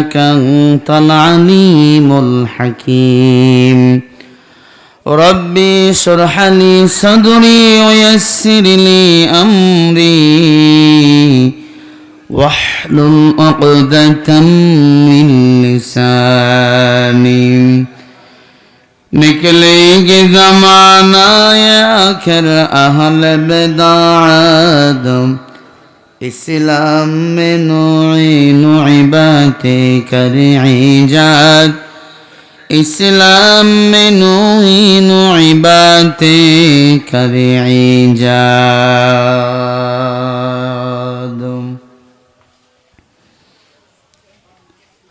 إنك أنت العليم الحكيم ربي اشرح لي صدري ويسر لي أمري واحلل عقدة من لساني निकलेगी ज़माना आखिर अहल बिदाअत इस्लाम में नूई बातें कर इजाद इस्लाम में नूई बातें कर इजाद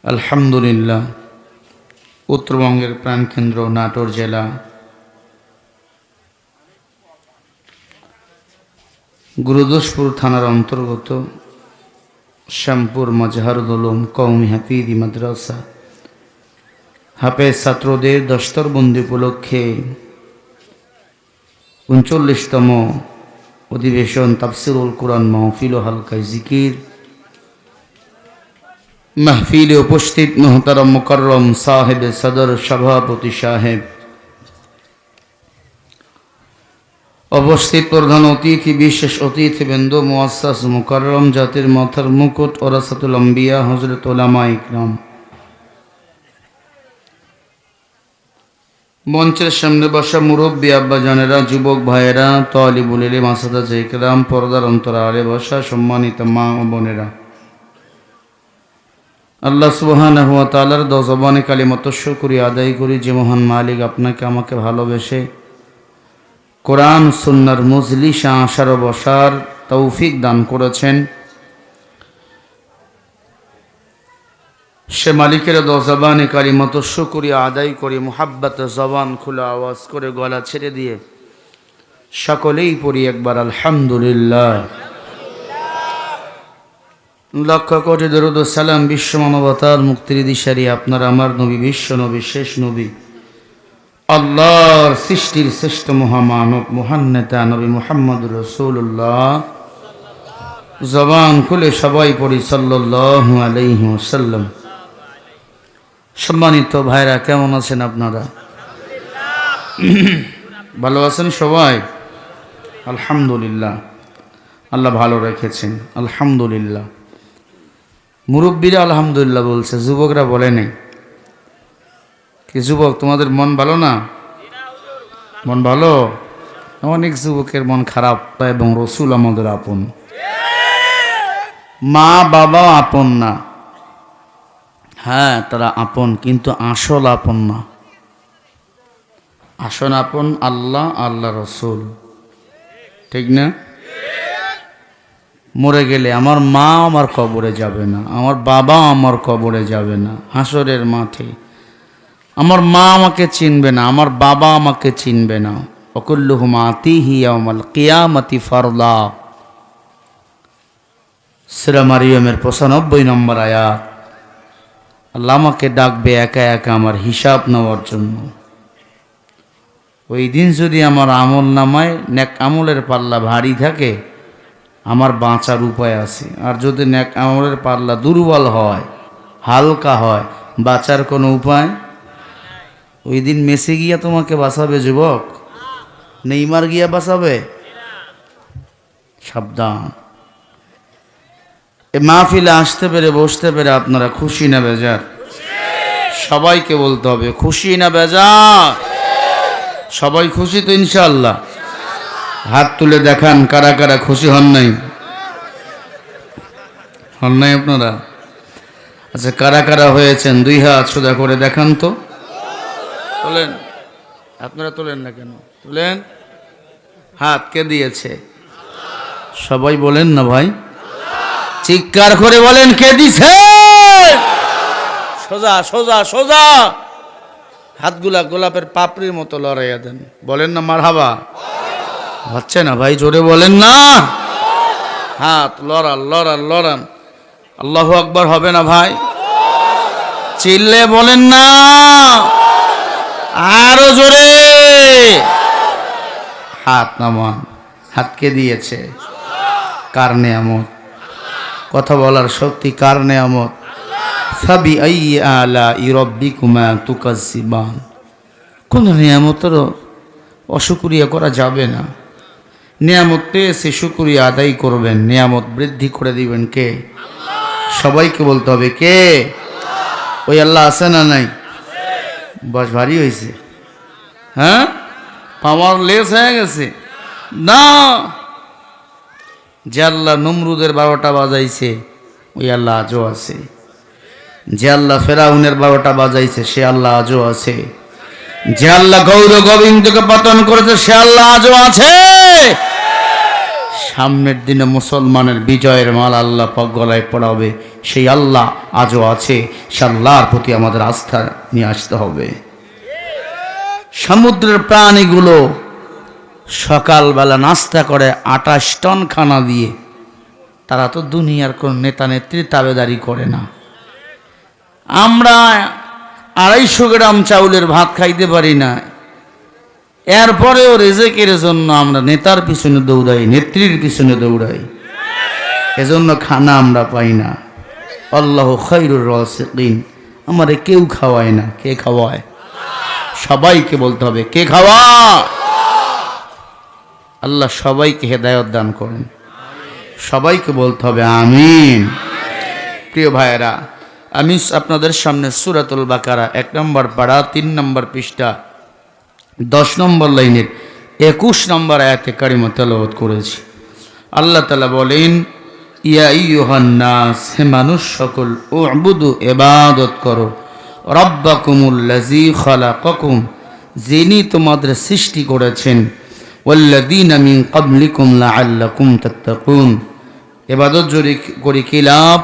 अल्हम्दुलिल्लाह उत्तरबंगेर प्राणकेंद्र नाटोर जिला गुरुदासपुर थानार अंतर्गत श्यामपुर मजहारुल उलूम कौमी हाफिजी माद्रासा हाफेज छात्रदेर दस्तरबंदी उपलक्षे 39तम अधिवेशन ताफसीरुल कुरान महफिल व हल्का जिकिर महफिले उपस्थित मोहतरम मुकर्रम साहेब सदर सभापति साहेब उपस्थित प्रधान अतिथि विशेष अतिथिबृंद मुअस्सस मुकर्रम जातिर माथार मुकुट वरासातुल अंबिया हजरत उलामा इकराम मंचेर सामने बसा मुरब्बी आब्बा जानेरा युवक भाइयेरा तालिबुल इल्म आसादात इकराम पर्दार अंतराले बसा सम्मानित मा ओ बोनेरा আল্লাহ সুবহানাহু ওয়া তাআলার দজবানে কালিমাত শুকরিয়া আদায় করি যে মহান মালিক আপনাকে আমাকে ভালোবেসে কোরআন সুন্নাহর মজলিসে আসার বসার তৌফিক দান করেছেন সে মালিকের দজবানে কালিমাত শুকরিয়া আদায় করি মুহাব্বতে জবান খোলা আওয়াজ করে গলা ছেড়ে দিয়ে সকলেই পড়ি একবার আলহামদুলিল্লাহ लक्ष कोटि दरुद सालाम विश्व मानवतार मुक्तिर दिशारी आपनार आमार नबी विश्व नबी शेष नबी आल्लाहर सृष्टिर श्रेष्ठ महामानव महान नेता नबी मुहम्मद रसूलुल्लाह जबान खुले सबाई पड़ी सल्लल्लाहु आलैहि वसल्लम सम्मानित भाइरा केमन आছেন আপনারা ভালো আছেন সবাই আলহামদুলিল্লাহ আল্লাহ ভালো রেখেছেন আলহামদুলিল্লাহ मुरब्बीरा आलহামদুলিল্লাহ बोलছে যুবকরা বলে নাই কি যুবক তোমাদের মন ভালো না মন ভালো অনেক যুবকের মন খারাপ এবং রাসূল আমাদের আপন মা বাবা আপন না হ্যাঁ তারা আপন কিন্তু আসল আপন না আসল আপন আল্লাহ আল্লাহ রাসূল ঠিক না মরে গেলে আমার মা আমার কবরে যাবে না আমার বাবা আমার কবরে যাবে না হাসরের মাঠে আমার মা আমাকে চিনবে না আমার বাবা আমাকে চিনবে না ওয়াকুল্লুহুম আতিহি ইয়াউমাল কিয়ামাতি ফারদা সূরা মারইয়ামের 95 নম্বর আয়াত আল্লাহ আমাকে ডাকবে একা একা আমার হিসাব নেওয়ার জন্য ওই দিন যদি আমার আমলনামায় নেক আমলের পাল্লা ভারী থাকে আমার বাঁচার উপায় আছে আর যদি নেক আমলের পাল্লা দুর্বল হয় হালকা হয় বাঁচার কোনো উপায় ওই দিন মেসি গিয়া তোমাকে বাঁচাবে যুবক নেইমার গিয়া বাঁচাবে সাবধান এই মাহফিলে আসতে পেরে বসতে পেরে আপনারা খুশি না বেজার সবাইকে বলতে হবে খুশি না বেজার সবাই খুশি তো ইনশাআল্লাহ हाथ तुले देखान कारा कारा खुशी हन नहीं अपनारा अच्छा कारा कारा होयेछेन दुई हाथ सोजा करे देखान तो তোলেন আপনারা তোলেন না কেন তোলেন হাত কে দিয়েছে সবাই বলেন না ভাই চিৎকার করে বলেন কে দিছে সোজা সোজা সোজা হাতগুলা গোলাপের পাপড়ির মতো লড়াইয়া দেন বলেন না মারহাবা হচ্ছে না ভাই জোরে বলেন না হাত লড়ান লড়ান লড়ান আল্লাহু আকবার হবে না ভাই চিল্লে বলেন না আরো জোরে হাত নামান হাত কে দিয়েছে কার নেয়ামত কথা বলার শক্তি কার নেয়ামত ফাবিআইয়ি আলাই রাব্বিকুমা তুকাজ্জিবান। কোন নিয়ামতের অশুকরিয়া করা যাবে না। নিয়ামত পেয়েছে, শুকরিয়া আদায় করবেন, নিয়ামত বৃদ্ধি করে দিবেন কে? সবাইকে বলতে হবে কে? ওই আল্লাহ আছে না নাই? বস ভারী হয়েছে, হ্যাঁ, পাওয়ার লেস হয়ে গেছে না। যে আল্লাহ নমরুদের 12টা বাজাইছে ওই আল্লাহ আজও আছে। যে আল্লাহ ফেরাউনের 12টা বাজাইছে সে আল্লাহ আজও আছে। যে আল্লাহ গৌর গোবিন্দকে পতন করেছে সে আল্লাহ আজও আছে। সামনের দিনে মুসলমানের বিজয়ের মাল আল্লাহ পাক গলায় পড়াবে, সেই আল্লাহ আজও আছে। সে আল্লাহর প্রতি আমাদের আস্থা নিয়ে আসতে হবে। সমুদ্রের প্রাণীগুলো সকালবেলা নাস্তা করে 28 টন খানা দিয়ে। তারা তো দুনিয়ার কোন নেতা নেত্রী তাবেদারি করে না। আমরা 250 গ্রাম চাউলের ভাত খাইতে পারি না, এরপরেও রেজেকের জন্য আমরা নেতার পিছনে দৌড়াই, নেত্রীর পিছনে দৌড়াই, এজন্য খানা আমরা পাই না। আল্লাহু খায়রুর রাসিকিন। আমারে কেউ খাওয়ায় না, কে খাওয়ায়? সবাইকে বলতে হবে কে খাওয়ায়? আল্লাহ সবাইকে হেদায়েত দান করেন। সবাইকে বলতে হবে আমিন। প্রিয় ভাইয়েরা, আমি আপনাদের সামনে সূরাতুল বাকারা 1 নম্বর পারা 3 নম্বর পৃষ্ঠা 10 নম্বর লাইনের 21 নম্বর আয়াতে কারিমা তেলাওয়াত করেছি। আল্লাহ তাআলা বলেন, ইয়া আইয়ুহান নাস, হে মানুষ সকল, উবুদু ইবাদত করো, রাব্বাকুমুল্লাযী খালাকাকুম, যিনি তোমাদের সৃষ্টি করেছেন, ওয়াল্লাযীনা মিন ক্বাবলিকুম লাআল্লাকুম তাত্তাকুন। ইবাদত যদি করি কি লাভ?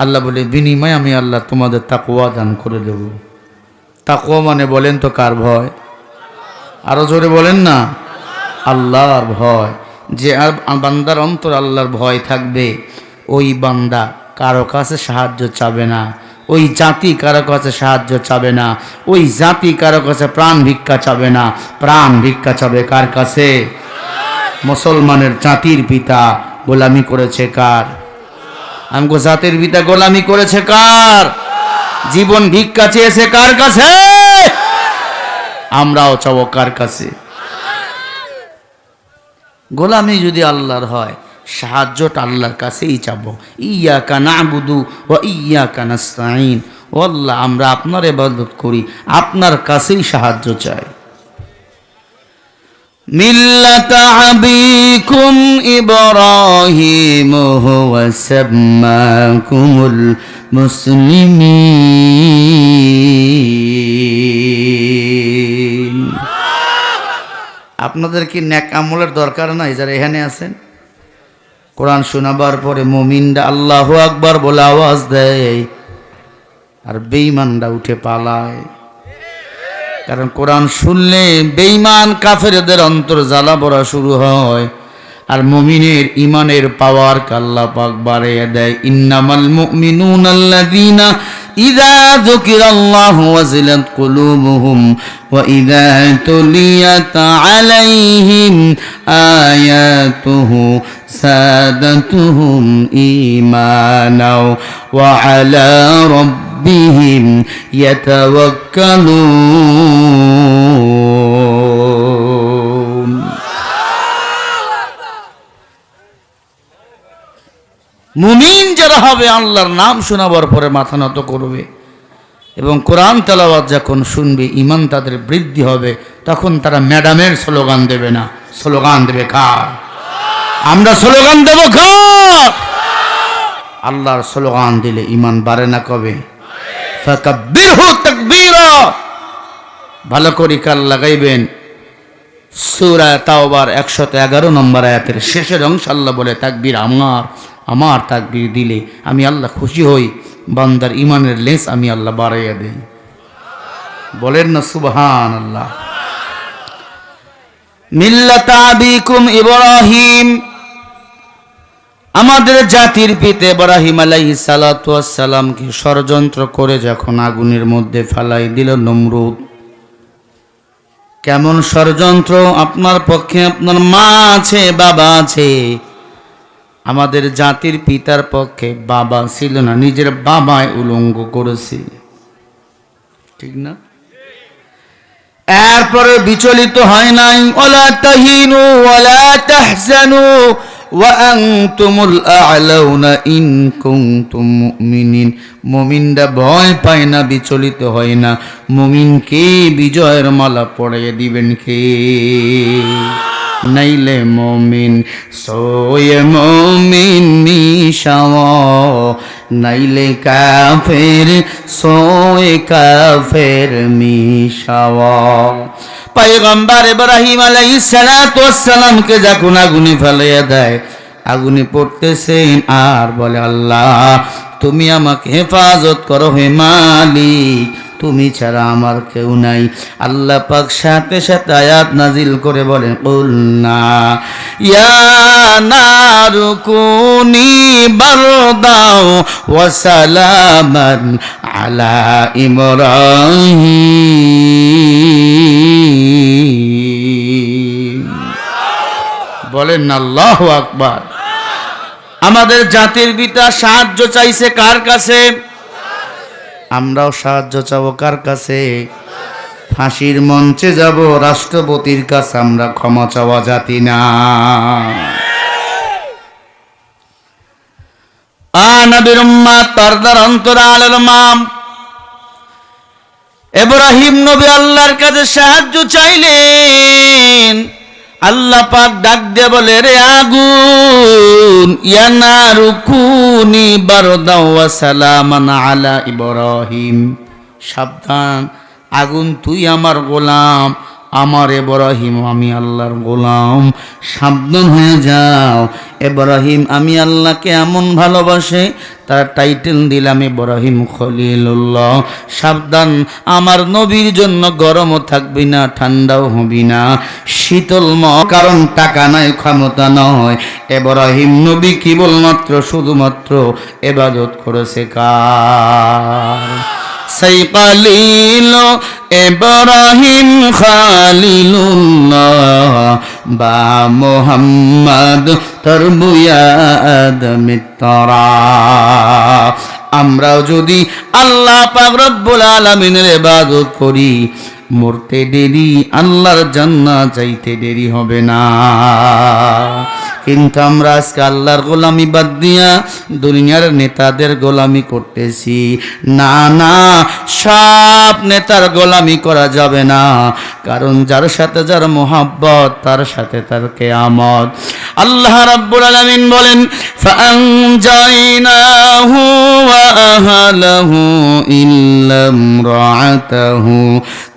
আল্লাহ বলে বিনিময়ে আমি আল্লাহ তোমাদের তাকওয়া দান করে দেব। তাকওয়া মানে বলেন তো কার ভয়? আরো জোরে বলেন না, আল্লাহর ভয়। যে বান্দার অন্তর আল্লাহর ভয় থাকবে, ওই বান্দা কারো কাছে সাহায্য চাবে না, ওই জাতি কারো কাছে সাহায্য চাবে না, ওই জাতি কারো কাছে প্রাণ ভিক্ষা চাবে না। প্রাণ ভিক্ষা চাবে কার কাছে? মুসলমানের জাতির পিতা গোলামি করেছে কার? আমগো জাতির পিতা গোলামি করেছে কার? জীবন ভিক্ষা চেয়েছে কার কাছে? আমরাও চাবো কার কাছে? গোলামি যদি আল্লাহর হয়, সাহায্যটা আল্লাহর কাছেই চাবো। ইয়াকা না'বুদু ওয়া ইয়াকা নাস্তাঈন। ও আল্লাহ, আমরা আপনার ইবাদত করি, আপনার কাছেই সাহায্য চাই। মিল্লাতা আবিকুম ইব্রাহিম হুয়া সাম্মাকুমুল মুসলিমিন। আপনাদের কি নেক আমলের দরকার নাই? যারা এখানে আছেন, কোরআন শোনাবার পরে মুমিনরা আল্লাহু আকবার বলে আওয়াজ দেয়, আর বেঈমানরা উঠে পালায়। কারণ কোরআন শুনলে বেঈমান কাফেরদের অন্তর জ্বালা পড়া শুরু হয়, আর মুমিনের ইমানের পাওয়ার আল্লাহ পাক বাড়িয়ে দেয়। ইন্নামাল মুমিনুনা আল্লাযীনা ইযা যুকিরাল্লাহু ওয়াজিলাত কুলুবুহুম ওয়া ইযা তুলিয়াত আলাইহিম আয়াতুহু সাদাতুহুম ঈমানাও ওয়া আলা রাব্বিহিম ইয়াতাওয়াক্কালুন। মুমিন যারা হবে আল্লাহর নাম শোনাবার পরে মাথা নত করবে এবং কোরআন তেলাওয়াত যখন শুনবে ঈমান তাদের বৃদ্ধি হবে, তখন তারা ম্যাডামের স্লোগান দেবে না, স্লোগান দেবে কার? আমরা স্লোগান দেব কার? আল্লাহর স্লোগান দিলে ঈমান বাড়ে না কবে? ফাকাব্বিরহু তাকবীরা। ভালো করে কাল লাগাইবেন। সূরা তাওবার 111 নম্বর আয়াতের শেষের অংশ আল্লাহ বলে, তাকবীর আমার তাকবীর দিলে আমি আল্লাহ খুশি হই, বান্দার ইমানের লেস আমি আল্লাহ বাড়াইয়া দেই। বলেন না সুবহানাল্লাহ। মিল্লাতা আবিকুম ইব্রাহিম, আমাদের জাতির পিতা ইব্রাহিম আলাইহিস সালাতু ওয়াস সালামকে ষড়যন্ত্র করে যখন আগুনের মধ্যে ফেলাই দিল নমরুদ। কেমন ষড়যন্ত্র? আপনার পক্ষে আপনার মা আছে, বাবা আছে, আমাদের জাতির পিতার পক্ষে বাবা ছিল না, নিজের বাবায় উলঙ্গ করেছে, ঠিক না? এরপরে বিচলিত হয় নাই, ওয়ালা তাহিনু ওয়ালা তাহজানু ওয়া আনতুমুল আ'লাউনা ইন কুনতুম মুমিনিন। মুমিনরা ভয় পায় না, বিচলিত হয় না। মুমিনকে বিজয়ের মালা পরিয়ে দিবেন কে? নাইলে মুমিন সোয়ে মুমিন মিশাওয়া, নাইলে কাফের সোয়ে কাফের মিশাওয়া। পয়গম্বর ইব্রাহিম আলাইহিস সালাতু ওয়াস সালামকে যখন আগুনে ফেলাইয়া দেয়, আগুনে পড়তেছেন আর বলে, আল্লাহ তুমি আমাকে হেফাজত করো হে মালিক, তুমি ছাড়া আমার কেউ নাই। আল্লাহ পাক সাথে সাথে আয়াত নাজিল করে বলেন, কুলনা ইয়া নারু কুনি বারদাও ওয়া সালামান আলা ইব্রাহিম। বলেন আল্লাহু আকবার। আমাদের জাতির পিতা সাহায্য চাইছে কার কাছে? আমরাও সাহায্য চাবো কার কাছে? ফাঁসির মঞ্চে যাব, রাষ্ট্রপতির কাছে আমরা ক্ষমা চাওয়া জাতি না। নবীর উম্মত পর্দার অন্তরালের মাম ইব্রাহিম নবী আল্লাহর কাছে সাহায্য চাইলেন। আল্লাহ পাক ডাক দিয়ে বলে, রে আগুন, ইয়া নারু কুনি বারদাও ওয়া সালামান আলা ইব্রাহিম। সাবধান আগুন, তুই আমার গোলাম, আমার ইব্রাহিম আমি আল্লাহর গোলাম, সাবধান হয়ে যাও। ইব্রাহিম আমি আল্লাহকে এমন ভালোবাসে, তার টাইটেল দিলাম ইব্রাহিম খলিলুল্লাহ। সাবধান, আমার নবীর জন্য গরমও থাকবি না, ঠান্ডাও হবি না, শীতল কারণ টাকা নাই, ক্ষমতা নয়। ইব্রাহিম নবী কেবলমাত্র শুধুমাত্র ইবাদত করেছে কার? সেই খালিল ইব্রাহিম খালিলুল্লাহ বা মুহাম্মদ তোর বুয়াদ মিত্রা। আমরাও যদি আল্লাহ পাক রব্বুল আলামিনের ইবাদত করি, মরতে দেরি, আল্লাহর জান্নাত চাইতে দেরি হবে না। কিন্তু আমরা আজকে আল্লাহর গোলামি বাদ দিয়া দুনিয়ার নেতাদের গোলামি করতেছি। না না, সব নেতার গোলামি করা যাবে না, কারণ যার সাথে যার মোহাব্বত তার সাথে তার কিয়ামত। আল্লাহ রাব্বুল আলামিন বলেন, ফাআনজাইনাহু ওয়া আহলাহু ইল্লা ইমরাআতাহু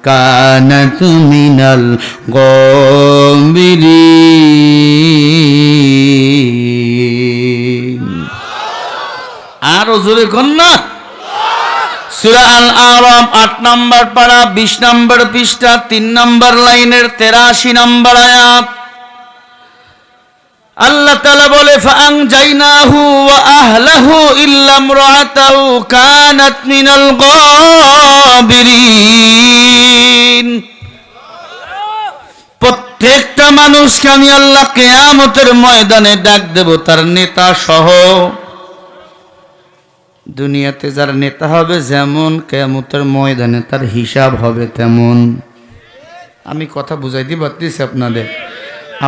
কানাত মিনাল গাবিরিন। আরো জোরে কন্যা। সূরা আল আরাফ ৮ নম্বর পারা ২০ নম্বর পৃষ্ঠা ৩ নম্বর লাইনের ৮৩ নম্বর আয়াত। আল্লাহ তাআলা বলে, ফাআনজাইনাহু ওয়া আহলাহু ইল্লা ইমরাআতাহু কানাত মিনাল গাবিরিন। প্রত্যেকটা মানুষকে আমি আল্লাহ কিয়ামতের ময়দানে ডাক দেব তার নেতা সহ। দুনিয়াতে যার নেতা হবে যেমন, কিয়ামতের ময়দানে তার হিসাব হবে তেমন। আমি কথা বুঝাইতে পারতেছি আপনাদের।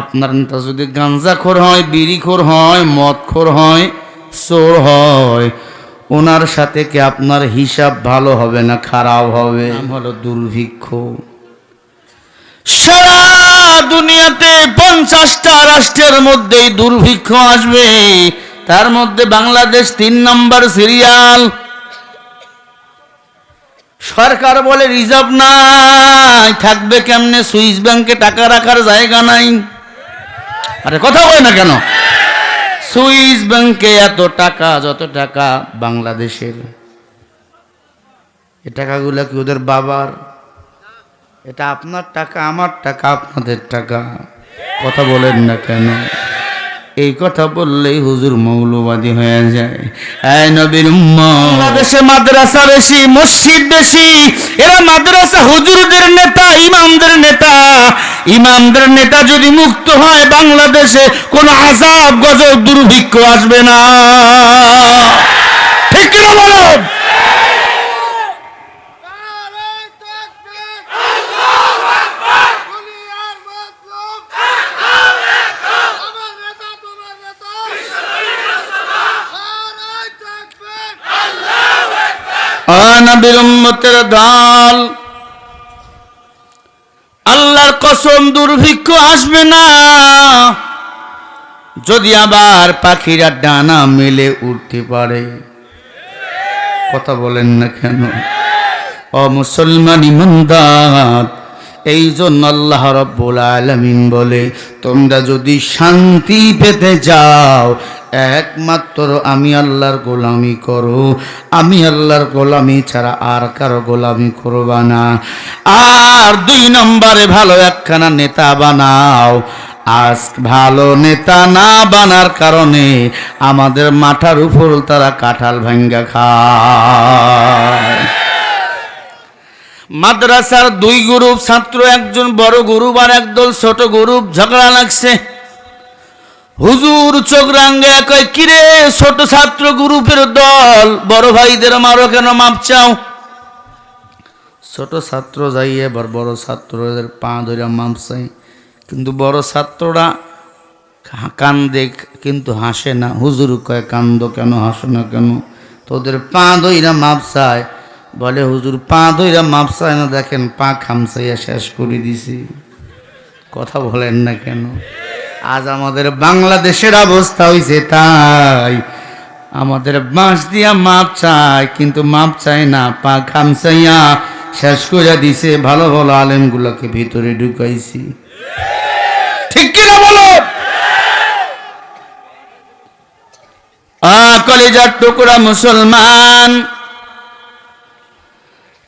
আপনার নেতা যদি গাঞ্জাখোর হয়, বিড়িখোর হয়, মদখোর হয়, চোর হয়, ওনার সাথে কি আপনার হিসাব ভালো হবে না খারাপ হবে? হলো দুর্ভিক্ষ। সারা দুনিয়াতে 50টা রাষ্ট্রের মধ্যেই দুর্ভিক্ষ আসবে, তার মধ্যে বাংলাদেশ ৩ নম্বর সিরিয়াল। সরকার বলে রিজার্ভ নাই, থাকবে কেমনে? সুইস ব্যাংকে টাকা রাখার জায়গা নাই। আরে কথা বলে না কেন? সুইস ব্যাংকে এত টাকা, যত টাকা বাংলাদেশের। এ টাকাগুলো কি ওদের বাবার? এটা আপনার টাকা, আমার টাকা, আপনাদের টাকা। কথা বলেন না কেন? এই কথা বললেই হুজুর মৌলবাদী হয়ে যায়। এই নবীর উম্মত, বাংলাদেশে মাদ্রাসা বেশি, মসজিদ বেশি, এরা মাদ্রাসা হুজুরদের নেতা, ইমামদের নেতা। ইমামদের নেতা যদি মুক্ত হয়, বাংলাদেশে কোনো আযাব গজব দুর্ভিক্ষ আসবে না। ঠিক কিনা বলুন? নবীর উম্মতের দল, আল্লাহর কসম দুর্ভিক্ষ আসবে না যদি আবার পাখিরা ডানা মেলে উঠতে পারে। কথা বলেন না কেন? ও মুসলমান ইমানদার, এই জন্য আল্লাহ রাব্বুল আলামিন বলে, তোমরা যদি শান্তি পেতে যাও একমাত্র আমি আল্লাহর গোলামি করো, আমি আল্লাহর গোলামি ছাড়া আর কারো গোলামি করবা না। আর 2 নম্বরে ভালো একখানা নেতা বানাও। আজ ভালো নেতা না বানার কারণে আমাদের মাথার উপর তারা কাঁঠাল ভাঙ্গা খায়। মাদ্রাসার 2 গ্রুপ ছাত্র, একজন বড় গ্রুপ আর একদল ছোট গ্রুপ, ঝগড়া লাগছে। হুজুর চোখ রাঙ্গে কয়, কিরে ছোট ছাত্র গ্রুপের দল, বড় ভাইদের মারো কেন, মাপ চাও। ছোট ছাত্র যাই এবার বড় ছাত্রদের পা ধরে মাপ চাই, কিন্তু বড় ছাত্ররা কান্দে কিন্তু হাসে না। হুজুর কয়, কান্দো কেন, হাসো না কেন? তোদের পা ধইরা মাপ চায়। বলে হুজুর পা ধইরা মাপ চায় না, দেখেন পা খামচাইয়া শেষ করে দিছি। কথা বলেন না কেন? আজ আমাদের বাংলাদেশের অবস্থা হইছে তাই। আমাদের বাঁশ দিয়া মাপ চায়, কিন্তু মাপ চায় না, পা খামচাইয়া শেষ করে দিছে। ভালো ভালো আলেমগুলোকে ভিতরে ঢুকাইছি। ঠিক কিনা বলো? কলিজার টুকরা মুসলমান,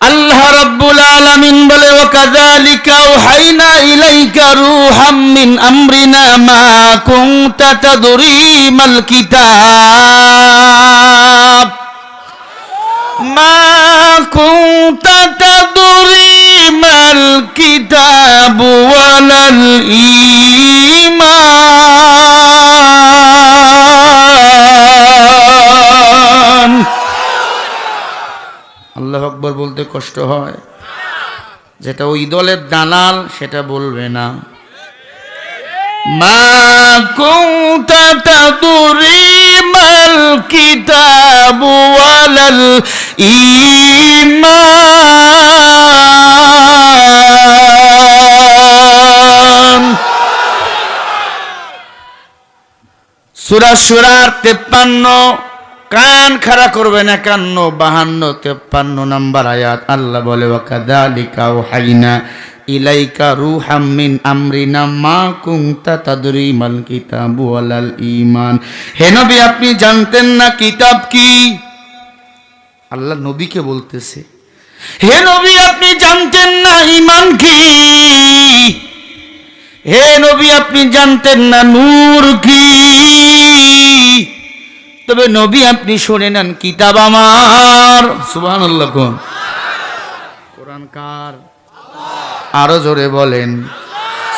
আল্লাহ রাব্বুল আলামিন বলে, ওয়াকাযালিকা আওহাইনা ইলাইকা রূহাম মিন আমরিনা মা কুনতা তাদরি মাল কিতাব, মা কুনতা তাদরি মাল কিতাব ওয়ালাল ঈমান। আল্লাহু আকবার বলতে কষ্ট হয়। যেটা ওই দলের দালাল সেটা বলবে না। মা কুনতা তাদরি মাল কিতাব ওয়ালাল ঈমান। সূরা শুরার 53, কান খাড়া করবেন, 51, 52, 53 নম্বর আয়াত। আল্লাহ বলে, ওয়াকাযালিকা আওহাইনা ইলাইকা রূহাম মিন আমরিনা মা কুনতা তাদরি মাল কিতাব ওয়ালাল ঈমান। হে নবী, আপনি জানতেন না কিতাব কি? আল্লাহ নবীকে বলতেছে, হে নবী আপনি জানতেন না ঈমান কি? হে নবী আপনি জানতেন না নূর কি? তবে নবী আপনি শুনে নেন, কিতাব আমার। সুবহানাল্লাহ। কোন কোরআন কার? আরো জোরে বলেন।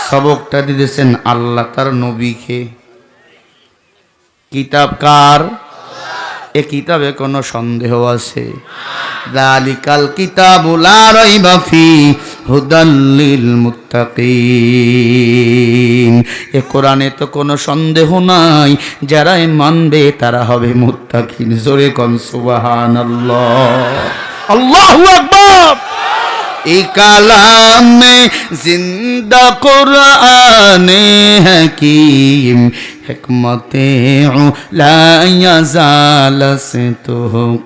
সবকটা দিতেছেন আল্লাহ তার নবীকে। কিতাব কার? এ কিতাবে কোনো সন্দেহ আছে? যালিকাল কিতাবু লা রাইবা ফি হুদাল লিল মুত্তাকিন। এ কোরআনে তো কোনো সন্দেহ নাই, যারা মানবে তারা হবে মুত্তাকিন। জোরে কোন সুবহানাল্লাহ। আল্লাহু আকবার। এই কালামে জিন্দা কোরআনে হাকিম, হিকমতে লা ইয়াজাল তো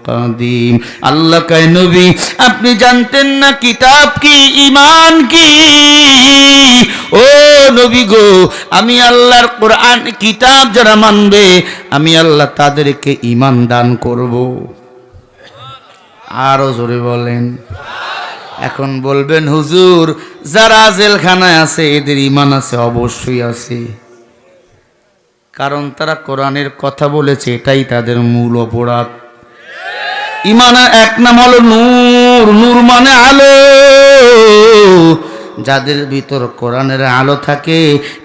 কাদিম। আল্লাহ কয়, নবী আপনি জানতেন না কিতাব কি, ঈমান কি? ও নবী গো, আমি আল্লাহর কোরআন কিতাব যারা মানবে, আমি আল্লাহ তাদেরকে ঈমান দান করব। আরো জোরে বলেন। এখন বলবেন, হুজুর যারা জেলখানায় আছে এদের ঈমান আছে? অবশ্যই আছে। কারণ তারা কোরআনের কথা বলেছে, এটাই তাদের মূল অপরাধ। ইমানের এক নাম হলো নূর, নূর মানে আলো। যাদের ভিতর কোরআনের আলো থাকে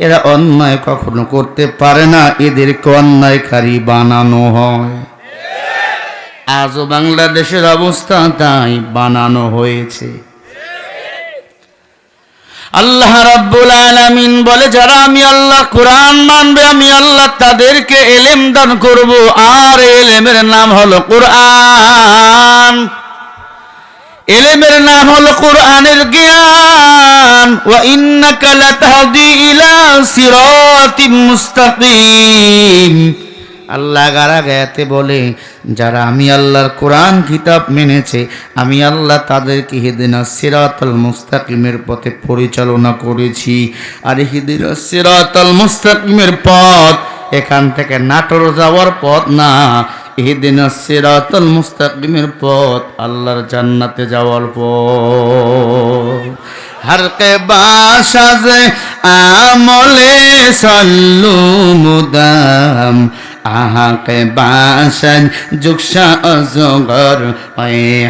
এরা অন্যায় কখনো করতে পারে না, এদেরকে অন্যায়কারী বানানো হয়। আজও বাংলাদেশের অবস্থা তাই, বানানো হয়েছে। আল্লাহ রাব্বুল আলামিন বলে, যারা আমি আল্লাহ কোরআন মানবে আমি আল্লাহ তাদেরকে ইলম দান করব, আর ইলমের নাম হলো কোরআন। ইলমের নাম হলো কোরআনের জ্ঞান। ওয়া ইন্নাকা লাতাহদি ইলা সিরাতিম মুস্তাকিম। আল্লাহ গারাগায়াতে বলে, যারা আমি আল্লাহর কোরআন কিতাব মেনেছে আমি আল্লাহ তাদেরকে ইহদিনাস সিরাতাল মুস্তাকিমের পথে পরিচালনা করেছি। আর ইহদিনাস সিরাতাল মুস্তাকিমের পথ এখান থেকে নাটোর যাওয়ার পথ না, ইহদিনাস সিরাতাল মুস্তাকিমের পথ আল্লাহর জান্নাতে যাওয়ার পথ। हर के बाशाज आमले सल्लू मुदाम आहा के बाशन जुक्शा अजगर ए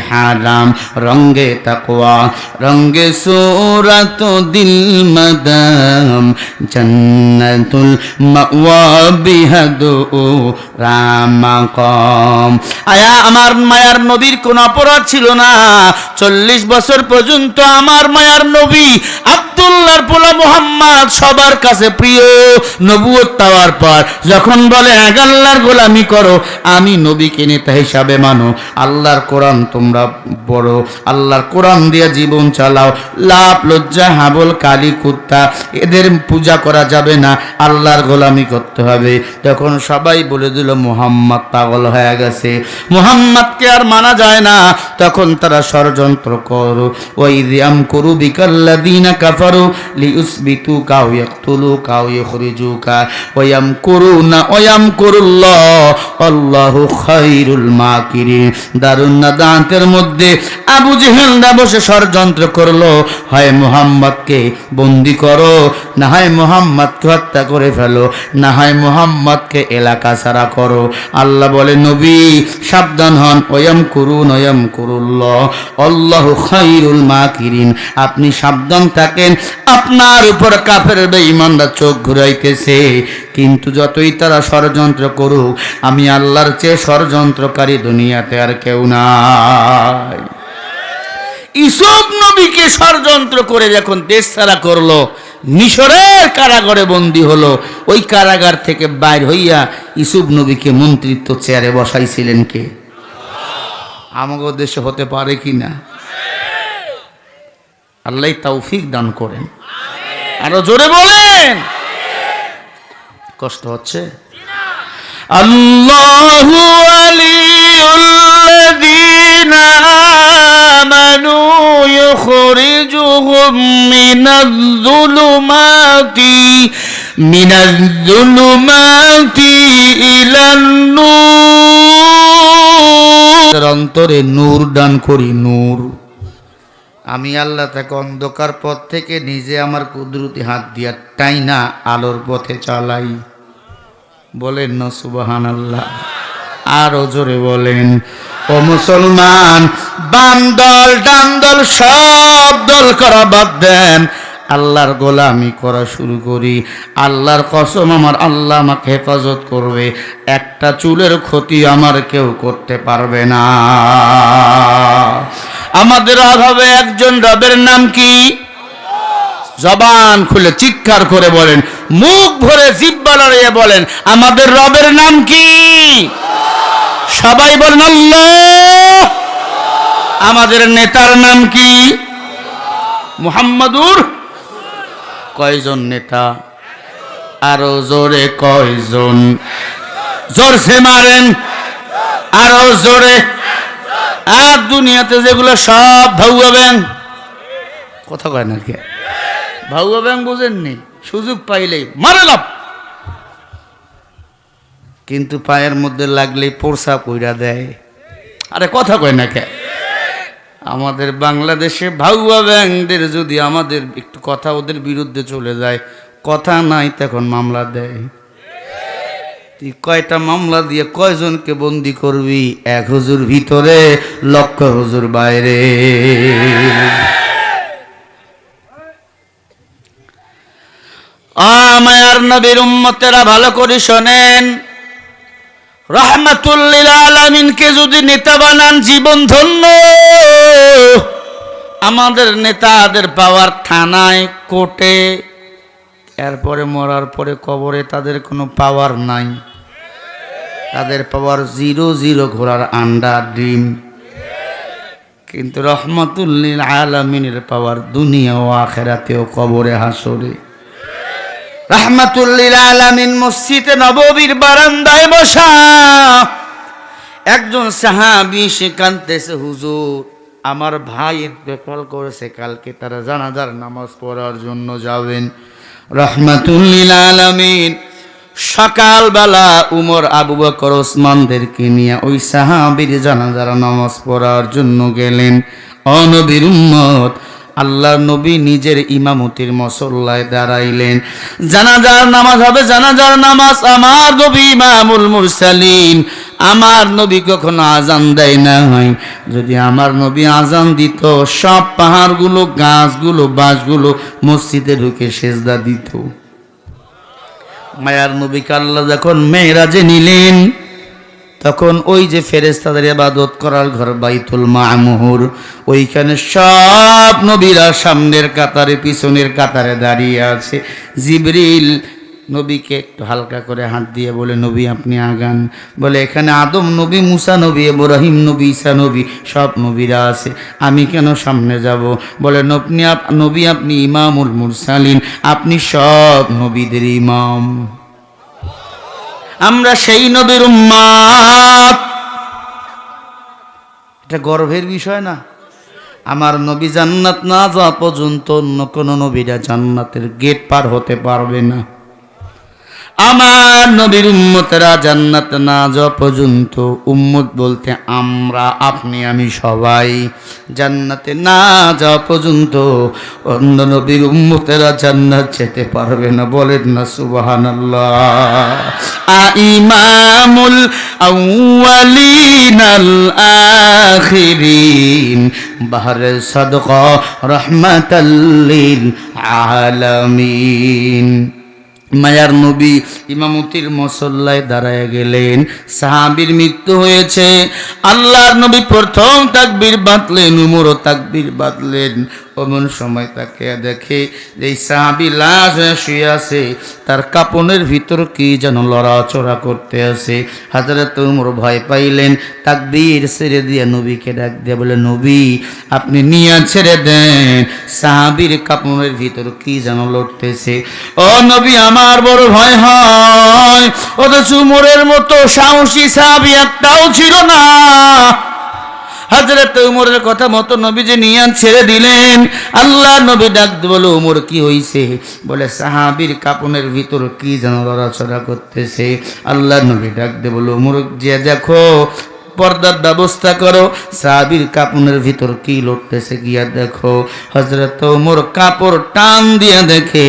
हराम रंगे तकवा रंगे सूरत दिल मदाम जन्नतुल मअवा बिहदु रामकम। आया আমার মায়ার নবীর কোন অপরাধ ছিল না। 40 বছর পর্যন্ত আমার মায়ার নবী আব্দুল্লাহর পোলা মুহাম্মদ সবার কাছে প্রিয়। নবুয়ত পাওয়ার পর যখন বলে আল্লাহর গোলামি করো, আমি নবীকে নেতা হিসাবে মানো, আল্লাহর কোরআন তোমরা বড়, আল্লাহর কোরআন দিয়ে জীবন চালাও, লাভ লজ্জা হাবল কালি কুত্তা এদের পূজা করা যাবে না, আল্লাহর গোলামি করতে হবে। তখন সবাই বলে দিল মুহাম্মদ পাগল হয়ে গেছে, মুহাম্মদকে আর মানা যায় না। তখন তারা ষড়যন্ত্র করো, ওই রিয়াম করু বিকাল্লাযীনা কাফারু লিউসবিতুকা ওয়া ইয়াকতুলুকা ওয়া ইখরিজুকা ওয়া ইয়ামকুরুনা ওয়া ইয়ামকুরুল্লাহ আল্লাহু খায়রুল মাকিরিন। দারুন নাদাতের মধ্যে আবু জেহেলরা বসে ষড়যন্ত্র করলো, হয় মুহাম্মদকে বন্দি করো, না হয় মুহাম্মদকে হত্যা করে ফেলো, না হয় মুহাম্মদকে এলাকা ছাড়া করো। আল্লাহ বলে, নবী সাবধান হন, ওয়াম করুন ওয়াম করুল্লাহ আল্লাহু খায়রুল মাকিরিন। আপনি সাবধান থাকেন, আপনার উপর কাফের বেঈমানরা চোখ ঘুরাইতেছে, কিন্তু যতই তারা ষড়যন্ত্র করুক আমি আল্লাহর চেয়ে ষড়যন্ত্রকারী দুনিয়াতে আর কেউ নাই। ইউসুফ নবীকে ষড়যন্ত্র করে যখন দেশ ছাড়া করলো, মিশরের কারাগারে বন্দী হলো, ওই কারাগার থেকে বাইর হইয়া ইউসুফ নবীকে মন্ত্রিত্ব চেয়ারে বসাইছিলেন কে? আমাদের দেশে হতে পারে কি না? আল্লাহ তৌফিক দান করেন। আরো জোরে বলেন। কষ্ট হচ্ছে? আল্লাহু ওয়ালিউল্লাযীনা আমানু ইখরিজুহুম মিনাজ-যুলুমাতি ইলান নূর। অন্তরে নূর দান করি, নূর। আমি আল্লাহ তাকে অন্ধকার পথ থেকে নিজে আমার কুদরতি হাত দিয়া টাইনা আলোর পথে চালাই। বলেন না সুবহানাল্লাহ। আরো জোরে বলেন। ও মুসলমান, বাম দল ডান দল সব দল করা বাদ দেন, আল্লাহর গোলামি করা শুরু করি। আল্লাহর কসম, আমার আল্লাহ আমাকে হেফাজত করবে, একটা চুলের ক্ষতি আমার কেউ করতে পারবে না। আমাদের অভাবে একজন রবের নাম কি? জবান খুলে চিৎকার করে বলেন, মুখ ভরে জিহ্বা লড়িয়ে বলেন, আমাদের রবের নাম কি? সবাই বলেন আল্লাহ। আমাদের নেতার নাম কি? মুহাম্মাদুর। কয়জন নেতা? আরো জোরে কয়জন? জোরসে মারেন, আরো জোরে। আর দুনিয়াতে যেগুলো সব ভাউয়া ব্যাং, কথা কয় না কে? ভাউয়া ব্যাং বোঝেননি? সুযোগ পাইলেই মারে লাভ, কিন্তু পায়ের মধ্যে লাগলেই পোরসা কইরা দেয়। আরে কথা কয় না কে? আমাদের বাংলাদেশে ভাউয়া ব্যাংকদের যদি আমাদের একটু কথা ওদের বিরুদ্ধে চলে যায়, কথা নাই তখন মামলা দেয়। তুই কয়টা মামলা দিয়ে কয়জনকে বন্দি করবি? এক হুজুর ভিতরে, লক্ষ হুজুর বাইরে। মায়ার নবীর উম্মতেরা ভালো করে শোনেন, রাহমাতুল লিল আলামিনকে যদি নেতা বানান জীবন ধন্য। আমাদের নেতাদের পাওয়ার থানায়, কোর্টে, এরপরে মরার পরে কবরে তাদের কোনো পাওয়ার নাই। তাদের পাওয়ার 0-0 ঘোড়ার আন্ডা, ডিম। কিন্তু রাহমাতুল লিল আলামিনের পাওয়ার দুনিয়া ও আখিরাতেও, কবরে, হাসরে। রাহমাতুল লিল আলামিন মসজিদে নববীর বারান্দায় বসা। একজন সাহাবী সে কাঁদতেছে, হুজুর আমার ভাই ইন্তেকাল করেছে, কালকে তারা জানাজার নামাজ পড়ার জন্য যাবেন। রাহমাতুল লিল আলামিন সকালবেলা উমর, আবু বকর, ওসমানদেরকে নিয়ে ওই সাহাবীর জানাজার নামাজ পড়ার জন্য গেলেন। ও নবীর উম্মত, আল্লাহর নবী নিজের ইমামতির মুসল্লায় দাঁড়াইলেন। জানাজার নামাজ হবে, জানাজার নামাজ। আমার নবী ইমামুল মুরসালিন, আমার নবী কখনো আজান দেয় না হয়। যদি আমার নবী আজান দিত, সব পাহাড়গুলো, গাছগুলো, বাঁশগুলো মসজিদে ঢুকে সেজদা দিত। মায়ার নবীকে আল্লাহ যখন মেরাজে নিলেন, তখন ওই যে ফেরেশতাদের ইবাদত করার ঘর বাইতুল মামুর, ওইখানে সব নবীরা সামনের কাতারে, পিছনের কাতারে দাঁড়িয়ে আছে। জিবরিল নবীকে একটু হালকা করে হাত দিয়ে বলে, নবী আপনি আগান। বলে, এখানে আদম নবী, মুসা নবী, ইব্রাহিম নবী, ঈসা নবী, সব নবীরা আছে, আমি কেন সামনে যাব? বলে, নবী আপনি ইমামুল মুরসালিন, আপনি সব নবীদের ইমাম। আমরা সেই নবীর উম্মত। এটা গর্বের বিষয় না? আমার নবী জান্নাত না যাওয়া পর্যন্ত অন্য কোন নবীরা জান্নাতের গেট পার হতে পারবে না। আমার নবীর উম্মতেরা জান্নাত না যাওয়া পর্যন্ত, উম্মত বলতে আমরা, আপনি, আমি সবাই, জান্নাতে না যাওয়া পর্যন্ত অন্য নবীর উম্মতেরা জান্নাত যেতে পারবে না। বলেন না সুবহানাল্লাহ। ইমামুল আউয়ালিন আল আখিরিন, বাহরে সাদকা রাহমাতাল লিল আলামিন। মায়ার নবী ইমামতির মুসল্লায় দাঁড়ায় গেলেন। সাহাবীর মৃত্যু হয়েছে। আল্লাহর নবী প্রথম তাকবীর বাঁধলেন, উমরও তাকবীর বাঁধলেন। অমন সময় তাকে দেখে যে সাহাবী লাশ হয়ে শুয়ে আছে, তার কাপনের ভিতর কি যেন লড়াচড়া করতে আছে। হযরত উমর ভয় পাইলেন, তাকবীর ছেড়ে দিয়ে নবীকে ডাক দিয়ে বলে, নবী আপনি নিয়ে ছেড়ে দেন, সাহাবীর কাপনের ভিতর কি যেন লড়তেছে। ও নবী আমার বড় ভয় হয়। অথচ উমরের মতো সাহসী সাহাবী একটাও ছিল না। হযরত উমরের কথা মতো নবীজি নিয়ান ছেড়ে দিলেন। আল্লাহ নবী ডাক বলে, উমর কি হইছে? বলে, সাহাবীর কাপনের ভিতর কি যেন লড়াচড়া করতেছে। আল্লাহ নবী ডাক দে বলে, উমর যে দেখো, পর্দার ব্যবস্থা করো, সাহাবীর কাপনের ভিতর কি লড়তেছে গিয়া দেখো। হযরত ওমর কাপড় টান দিয়ে দেখে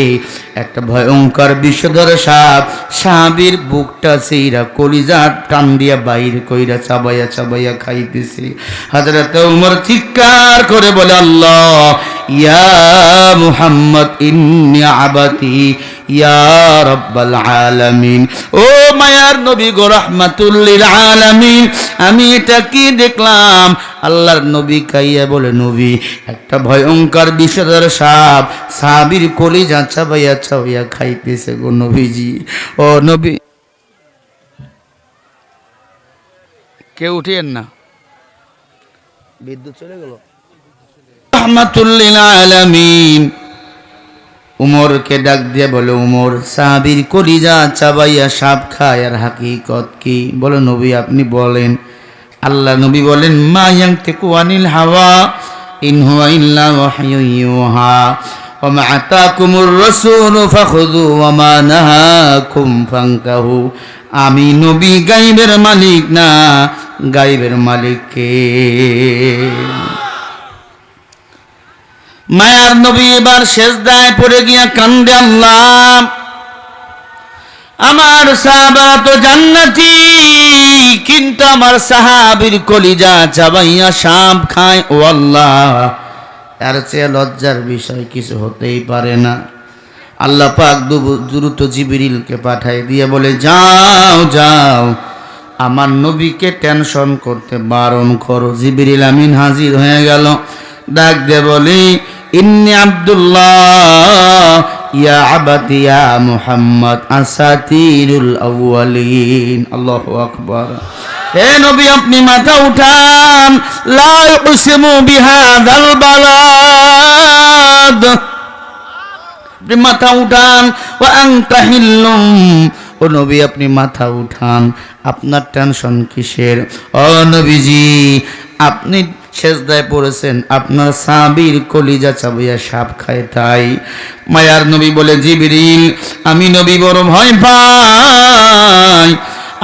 একটা ভয়ঙ্কর বিষধর সাপ সাহাবীর বুকটা সেইরা কলিজা টান দিয়া বাইর কইরা চাবাইয়া চাবাইয়া খাইতেছে। হযরত ওমর চিৎকার করে বলে, আল্লাহ ইয়া মুহাম্মদ ইন্নী আবাতি ইয়া রাব্বাল আলামিন। ও মায়ার নবী গো রাহমাতুল লিল আলামিন, আমি এটা কি দেখলাম? আল্লাহর নবী কাইয়া বলে, নবী একটা ভয়ঙ্কর বিষধর সাপ সাহাবীর কলিজা চাবাইয়া চাবাইয়া খাইতেছে গো নবীজি। ও নবী, কেউ উঠিয়েন না, বিদ্যুৎ চলে গেল। রাহমাতুল লিল আলামিন উমরকে ডাক দিয়ে বলে, উমর সাহাবীর কলিজা চাবাইয়া সাপ খায়, আর হাকিকত কি? বলে, নবী আপনি বলেন। আল্লাহ নবী বলেন, মা ইয়ানতিকু আনিল হাওয়া ইন হুয়া ইল্লা ওয়াহয়ুন ইউহা ওয়া মা আতাকুমুর রাসূলু ফাখুযু ওয়া মা নাহাকুম ফান্তাহু। আমি নবী গায়বের মালিক না, গায়বের মালিক কে? মায়ার নবী এবার সেজদায় পড়ে গিয়া কান্দে, আল্লাহ আমার সাহাবারা তো জান্নাতি, কিন্তু আমার সাহাবীর কলিজা চাবাইয়া সাপ খায়। ও আল্লাহ, এর চেয়ে লজ্জার বিষয় কিছু হতেই পারে না। আল্লাহ পাক দ্রুত জিবরিলকে পাঠাই দিয়ে বলে, যাও যাও, আমার নবীকে টেনশন করতে বারণ করো। জিবরিল আমিন হাজির হয়ে গেল, ডাক দিয়ে বলি, ইন্নী আব্দুল্লাহ ইয়া আবাতি ইয়া মুহাম্মদ আসাতিরুল আউয়ালিন। আল্লাহু আকবার। হে নবী, আপনি মাথা উঠান, লা ইউসিমু বিহাদাল বালাদ, আপনি মাথা উঠান। ওয়া আনতা হিল্লুম, ও নবী আপনি মাথা উঠান, আপনার টেনশন কিসের? ও নবীজি, আপনি সেজদায় পড়েছেন, আপনার সাহাবীর কলিজা চাবাইয়া সাপ খায় তাই। মায়ার নবী বলে, জিবরিল আমি নবী বড় ভয় পাই,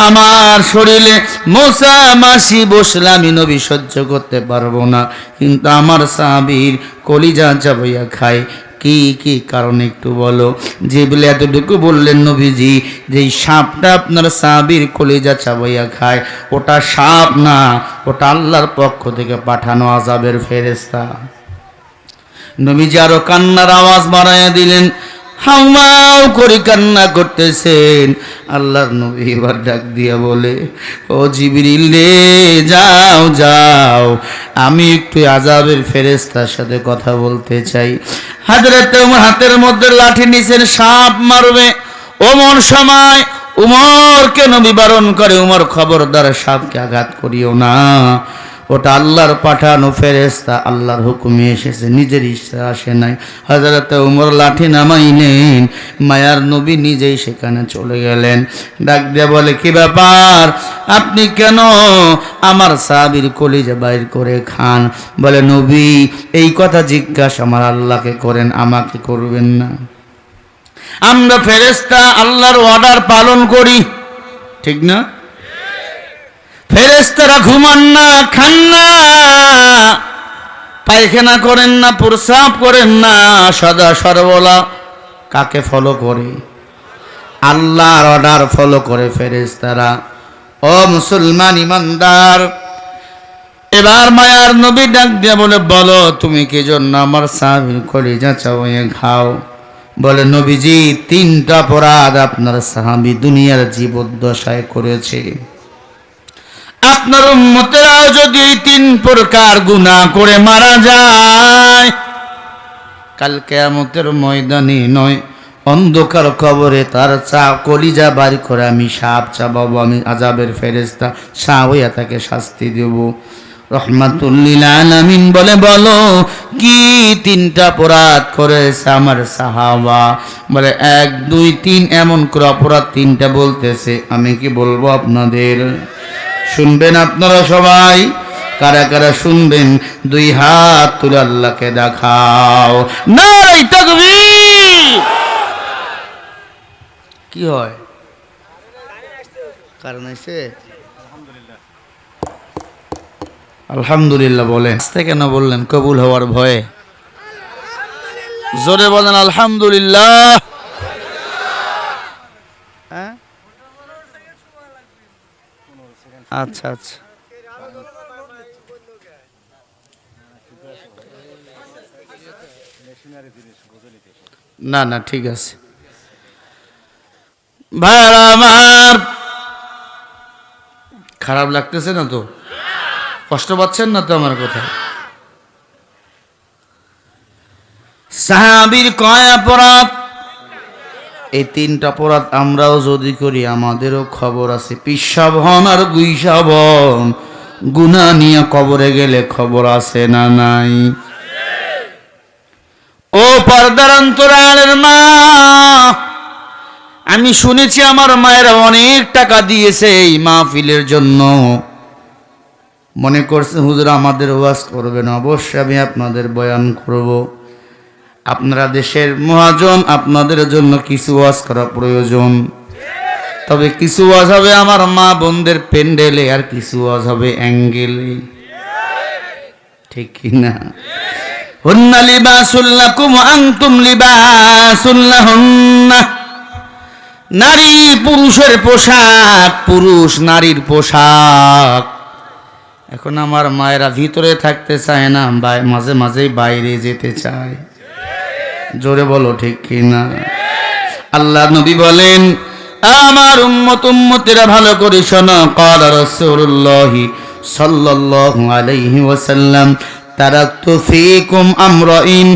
আমার শরীরে মশা মাছি বসলে আমি নবী সহ্য করতে পারবো না, কিন্তু আমার সাহাবীর কলিজা চাবাইয়া খায়। কি কি কারণে একটু বলো। জিবরিল এতটুকু বললেন, নবীজি যেই সাপটা আপনার সাহাবীর কলিজা চাবাইয়া খায়, ওটা সাপ না, ওটা আল্লাহর পক্ষ থেকে পাঠানো আযাবের ফেরেশতা। নবীজি আরো কান্নার আওয়াজ বাড়াইয়া দিলেন, হাউমাউ করে কান্না করতেছেন। আল্লাহর নবী এবার ডাক দিয়া বলে, ও জিবরিল রে, যাও যাও, আমি একটু আযাবের ফেরেশতার সাথে কথা বলতে চাই। হযরত ওমর হাতের মধ্যে লাঠি নিছেন, সাপ মারবে। ওমর সময় উমরকে নবী বারণ করে, উমর খবরদার সাপকে আঘাত করিও না, ওটা আল্লাহর পাঠানো ফেরেশতা, আল্লাহর হুকুমে এসেছে, নিজের ইচ্ছা আসে নাই। হযরত ওমর লাঠি নামাইলেন, মায়ার নবী নিজেই সেখানে চলে গেলেন। ডাক দিয়ে বলে, কি ব্যাপার, আপনি কেন আমার সাহাবীর কলিজা বাইর করে খান? বলে, নবী এই কথা জিজ্ঞাসা আমার আল্লাহকে করেন, আমাকে করবেন না। আমরা ফেরেশতা আল্লাহর অর্ডার পালন করি, ঠিক না? ফেরেশতারা ঘুমান না, খান না, পায়খানা করেন না, প্রস্রাব করেন না, সদা সর্বদা কাকে ফলো করে? আল্লাহর অর্ডার ফলো করে ফেরেশতারা। ও মুসলমান ইমানদার, এবার মায়ার নবী ডাক দিয়ে বলে, বলো তুমি কি জন্য আমার সাহাবীর কলিজা চাবাইয়া খাও? বলে, নবীজি তিনটা অপরাধ আপনার সাহাবী দুনিয়ার জীবদ্দশায় করেছে। আপনার উম্মতেরাও যদি এই তিন প্রকার গুনাহ করে মারা যায়, কাল কিয়ামতের ময়দানে নয়, অন্ধকার কবরে তার কলিজা বাড়ি করে আমি সাপ চাবাবো, আমি আযাবের ফেরেশতা হইয়া তাকে শাস্তি দেব। রহমাতুল লিল আলামিন বলে, বলো কি তিনটা অপরাধ করেছে আমার সাহাবা? বলে, 1 2 3 এমন করে অপরাধ তিনটা বলতেছে। আমি কি বলবো আপনাদের? শুনবেন আপনারা সবাই? কারা কারা শুনবেন? 2 হাত তুলে আল্লাহকে দেখাও। নারে তাকবীর! কি হয়? কারণ আছে? আলহামদুলিল্লাহ বলেন। আস্তে কেন বললেন? কবুল হওয়ার ভয়ে। জোরে বলেন আলহামদুলিল্লাহ। হ্যাঁ, আচ্ছা আচ্ছা, না না ঠিক আছে। ভাইরা আমার, খারাপ লাগতেছে না তো? কষ্ট পাচ্ছেন না তো আমার কথা? সাহাবীর কয় অপরাধ? এই তিনটা অপরাধ আমরাও যদি করি আমাদেরও খবর আছে। পিসাব হন আর গুইসাব হন, গুনাহ নিয়ে কবরে গেলে খবর আছে না নাই? ও পর্দার অন্তরালের মা, আমি শুনেছি আমার মায়েরা অনেক টাকা দিয়েছে এই মাহফিলের জন্য। মনে করছে হুজুর আমাদের ওয়াজ করবেন, অবশ্যই আমি আপনাদের বয়ান করব। আপনারা দেশের মহাজন, আপনাদের জন্য কিছু ওয়াজ করা প্রয়োজন। তবে কিছু ওয়াজ হবে আমার মা বোনদের প্যান্ডেলে, আর কিছু ওয়াজ হবে অ্যাঙ্গেলে, ঠিক কিনা? হুন্না লিবাসুল লাকুম ওয়া আনতুম লিবাসুল লাহুন্না নারী পুরুষের পোশাক, পুরুষ নারীর পোশাক। এখন আমার মায়েরা ভিতরে থাকতে চায় না, মাঝে মাঝেই বাইরে যেতে চায়। জোরে বলো ঠিক কিনা? আল্লাহ নবী বলেন, আমার উম্মতেরা ভালো করে শোনো, ক্বালা রাসূলুল্লাহ সাল্লাল্লাহু আলাইহি ওয়াসাল্লাম, তারাকতু ফীকুম আমরাইন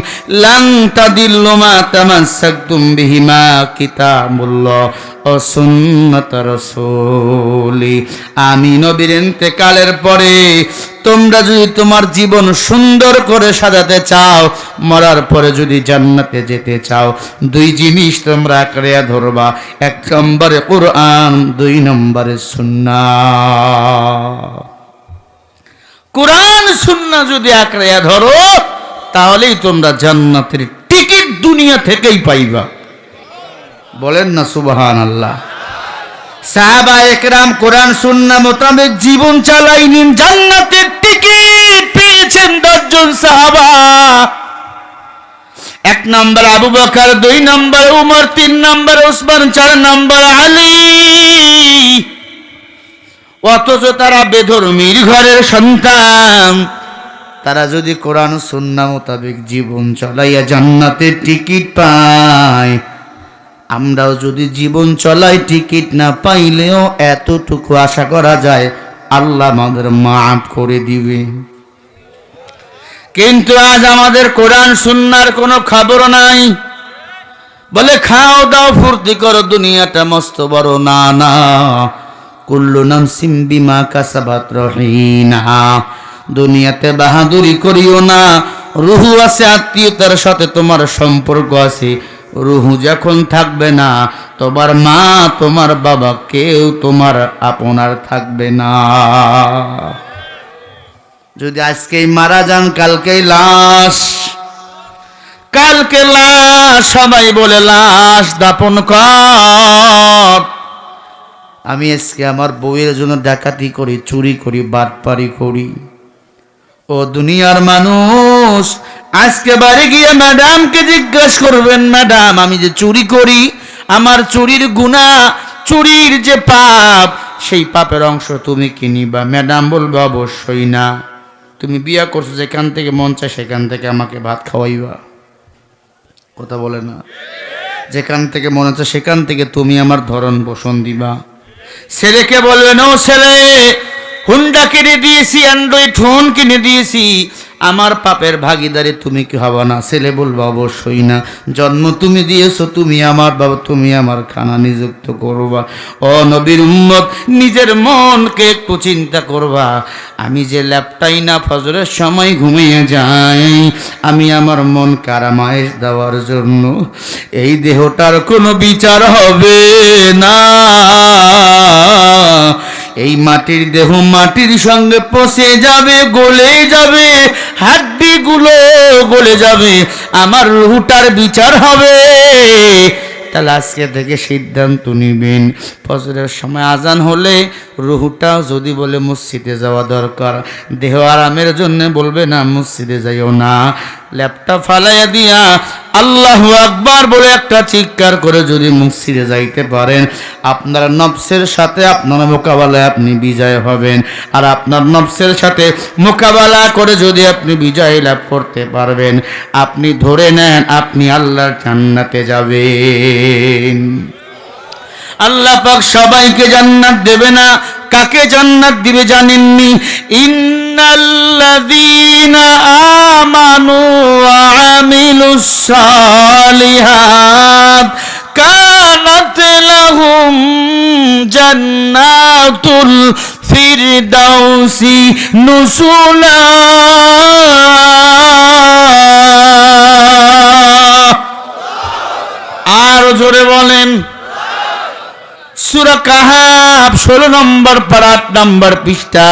লান তাদিল্লু মা তামাসসাকতুম বিহিমা, কিতাবুল্লাহ ও সুন্নাত রাসূলি। আমি নবীর ইন্তেকালের পরে তোমরা যদি তোমার জীবন সুন্দর করে সাজাতে চাও, মরার পরে যদি জান্নাতে যেতে চাও, দুই জিনিস তোমরা আঁকড়ে ধরবা। এক নম্বরে কোরআন, দুই নম্বরে সুন্নাহ। কোরআন সুন্নাহ যদি আঁকড়ে ধরো, তাহলেই তোমরা জান্নাতের টিকিট দুনিয়া থেকেই পাইবা। বলেন না সুবহানাল্লাহ। সাহাবা একরাম কোরআন সুন্নাহ মোতাবেক জীবন চালাইনি, জান্নাতের টিকিট পেয়েছেন 10 জন সাহাবা। 1 নম্বর আবু বকর, 2 নম্বর উমর, 3 নম্বর উসমান, 4 নম্বর আলী। অথচ তারা বেধর্মীর ঘরের সন্তান। তারা যদি কোরআন সুন্নাহ মোতাবেক জীবন চলাইয়া জান্নাতের টিকিট পায়, আমরাও যদি জীবন চলাই টিকিট না পাইলেও এতটুকু আশা করা যায় আল্লাহ আমাদের মাফ করে দিবে। কিন্তু আজ আমাদের কোরআন সুন্নাহর কোনো খবর নাই। বলে খাও দাও ফুর্তি করো, দুনিয়াটা মস্ত বড়। না না, কুল্লু নাফসিন বিমা কাসাবাত রহিনা। দুনিয়াতে বাহাদুরি করিও না। রুহু আছে, আত্মীয়তার সাথে তোমার সম্পর্ক আছে। রুহু যখন থাকবে না, তোমার মা, তোমার বাবা, কেউ তোমার আপনার থাকবে না। যদি আজকেই মারা যান, কালকেই লাশ। কালকে লাশ, সবাই বলে লাশ দাপন কর। আমি আজকে আমার বউয়ের জন্য ডাকাতি করি, চুরি করি, বাটপারি করি। ও দুনিয়ার মানুষ, আজকে বাড়ি গিয়ে ম্যাডামকে জিজ্ঞাসা করবেন, ম্যাডাম আমি যে চুরি করি, আমার চুরির গুনাহ, চুরির যে পাপ, সেই পাপের অংশ তুমি কি নিবা? ম্যাডাম বলবে অবশ্যই না। তুমি বিয়া করছো, যেখান থেকে মন চায় সেখান থেকে আমাকে ভাত খাওয়াইবা। কথা বলে না? যেখান থেকে মনে হচ্ছে সেখান থেকে তুমি আমার ধরন পোষণ দিবা। ছেলেকে বলবেন, ও ছেলে, হুন্ডা কিনে দিয়েছি, অ্যান্ড্রয়েড ফোন কিনে দিয়েছি, আমার পাপের ভাগিদারি তুমি কি হবা না? ছেলে বলবো অবশ্যই না। জন্ম তুমি দিয়েছো, তুমি আমার বাবা, তুমি আমার খানা নিযুক্ত করবা। ও নবীর উম্মত, নিজের মনকে একটু চিন্তা করবা। আমি যে ল্যাপটাই না ফজরের সময় ঘুমিয়ে যাই, আমি আমার মন কারামায়েশ দেওয়ার জন্য। এই দেহটার কোনো বিচার হবে না। এই মাটির দেহ মাটির সঙ্গে পচে যাবে, গলে যাবে, হাড্ডিগুলো গলে যাবে, আমার রুহটার বিচার হবে। তাহলে আজকে থেকে সিদ্ধান্ত নিবেন, ফজরের সময় আজান হলে রুহটা যদি বলে মসজিদে যাওয়া দরকার, দেহ আরামের জন্য বলবে না মসজিদে যাইও না, ল্যাপটপ ফালাইয়া দিয়া আল্লাহু আকবার বলে একটা চিৎকার করে যদি মসজিদে যাইতে পারেন, আপনার নফসের সাথে আপনার মোকাবেলায় আপনি বিজয় হবেন। আর আপনার নফসের সাথে মোকাবেলা করে যদি আপনি বিজয় লাভ করতে পারবেন, আপনি ধরে নেন আপনি আল্লাহর জান্নাতে যাবেন। আল্লাহ পাক সবাইকে জান্নাত দেবে না। কাকে জান্নাত দিবে জানেননি? ইন্নাল্লাযীনা আমানু ওয়া আমিলুস সালিহাত কানাত লাহুম জান্নাতুল ফিরদাউসি নুসুলা। আর জোরে বলেন। সূরা কাহাফ 16 নম্বর পারা 8 নম্বর পৃষ্ঠা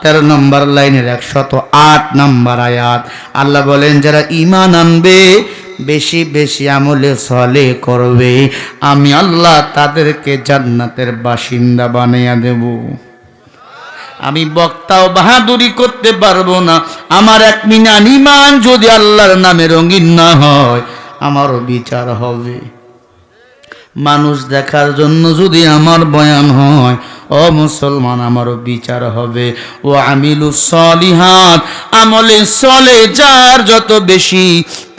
13 নম্বর লাইনের 108 নম্বর আয়াত। আল্লাহ বলেন, যারা ঈমান আনবে, বেশি বেশি আমলে সলে করবে, আমি আল্লাহ তাদেরকে জান্নাতের বাসিন্দা বানিয়ে দেব। আমি বক্তাও বাহাদুরি করতে পারবো না। আমার এক মিনান ঈমান যদি আল্লাহর নামে রঙিন না হয়, আমারও বিচার হবে। মানুষ দেখার জন্য যদি আমার বয়ান হয়, ও মুসলমান, আমারও বিচার হবে। ও আমিলুস সলিহাত, আমলে সলে যার যত বেশি,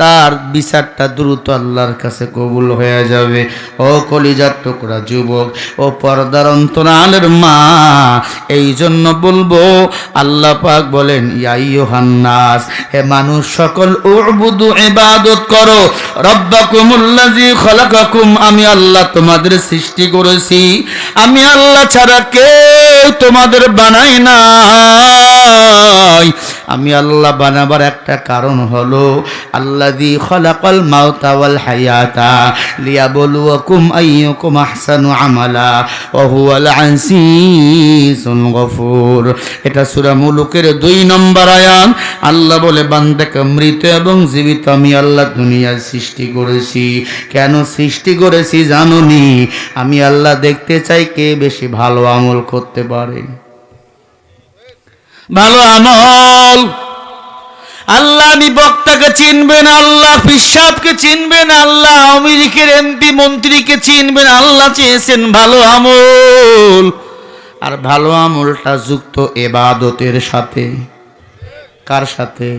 তার বিচারটা দ্রুত আল্লাহর কাছে কবুল হয়ে যাবে। ও কলিজার টুকরা যুবক, ও পর্দার অন্তরালের মা, এই জন্য বলবো, আল্লাহ পাক বলেন, ইয়া আইয়ুহান নাস, হে মানুষ সকল, উবুদু, ইবাদত করো, রব্বাকুমুল্লাযী খালাকাকুম, আমি আল্লাহ তোমাদের সৃষ্টি করেছি, আমি আল্লাহ ছাড়া কেউ তোমাদের বানাই নাই। আমি আল্লাহ বানাবার একটা কারণ হলো, আল্লাযী খালাকাল মাউতা ওয়াল হায়াতা লিয়াবলুয়াকুম আইয়ুকুম আহসানু আমালা ওয়া হুয়াল আজিজুল গফুর। এটা সূরা মুলুকের 2 নম্বর আয়াত। আল্লাহ বলে, বান্দাকে মৃত এবং জীবিত আমি আল্লাহ দুনিয়ায় সৃষ্টি করেছি। কেন সৃষ্টি করেছি জানোনি? আমি আল্লাহ দেখতে চাই কে বেশি ভালো আমল করতে পারে। ভালো আমল। আল্লাহ আমি বক্তাকে চিনবেন, আল্লাহ পিশাবকে চিনবেন, আল্লাহ আমেরিকার এমপি মন্ত্রীকে চিনবেন। আল্লাহ চেয়েছেন ভালো আমল, আর ভালো আমলটা যুক্ত ইবাদতের সাথে। কার সাথে?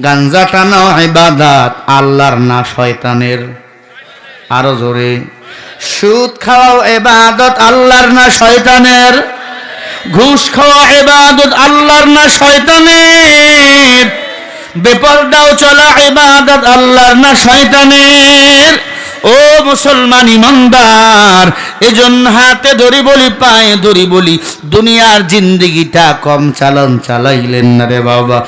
গাঞ্জা টানাও ইবাদত, আল্লাহর না শয়তানের? আরো জোরে। সুদ খাওয়াও ইবাদত, আল্লাহর না শয়তানের? ঘুষ খাওয়া ইবাদত, আল্লাহর না শয়তানের? বেপরদাও চলা ইবাদত, আল্লাহর না শয়তানের? ও মুসলমান ইমানদার, এজন্য হাতে ধরি বলি, পায়ে ধরি বলি, দুনিয়ার জিন্দেগিটা কম চালান চালাইলেন না রে বাবা।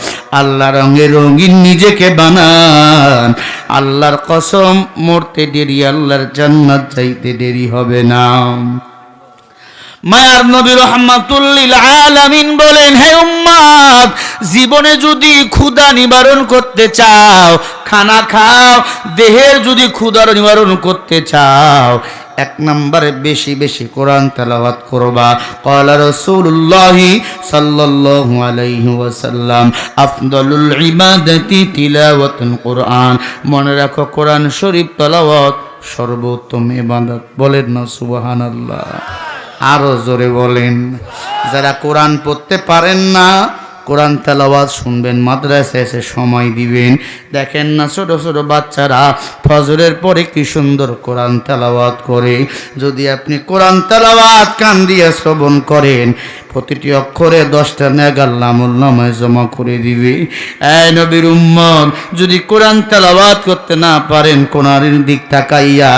আল্লাহ রঙে রঙিন নিজেকে বানান। আল্লাহর কসম, মরতে দেরি, আল্লাহর জান্নাত যাইতে দেরি হবে না। মায়ার নবী রাহমাতুল লিল আলামিন বলেন, হে উম্মত, জীবনে যদি ক্ষুধা নিবারণ করতে চাও, খানা খাও। দেহের যদি ক্ষুধার নিবারণ করতে চাও, 1 নম্বরে বেশি বেশি কোরআন তেলাওয়াত করবা। ক্বালা রাসূলুল্লাহ সাল্লাল্লাহু আলাইহি ওয়াসাল্লাম, আফদালুল ইবাদাতি তিলাওয়াতুল কোরআন। মনে রাখো, কোরআন শরীফ তেলাওয়াত সর্বোত্তম ইবাদত। বলেন না সুবহানাল্লাহ? আরো জোরে বলেন। যারা কোরআন পড়তে পারেন না, কোরআন তেলাওয়াত শুনবেন, মাদ্রাসায় এসে সময় দিবেন। দেখেন না ছোট ছোট বাচ্চারা ফজরের পরে কি সুন্দর কোরআন তেলাওয়াত করে। যদি আপনি কোরআন তেলাওয়াত কান দিয়ে শ্রবণ করেন, প্রতিটি অক্ষরে 10টা নেক আল্লাহ আমলনামায় জমা করে দিবে। এই নবীর উম্মত, যদি কোরআন তেলাওয়াত করতে না পারেন, কোরআনের দিক তাকাইয়া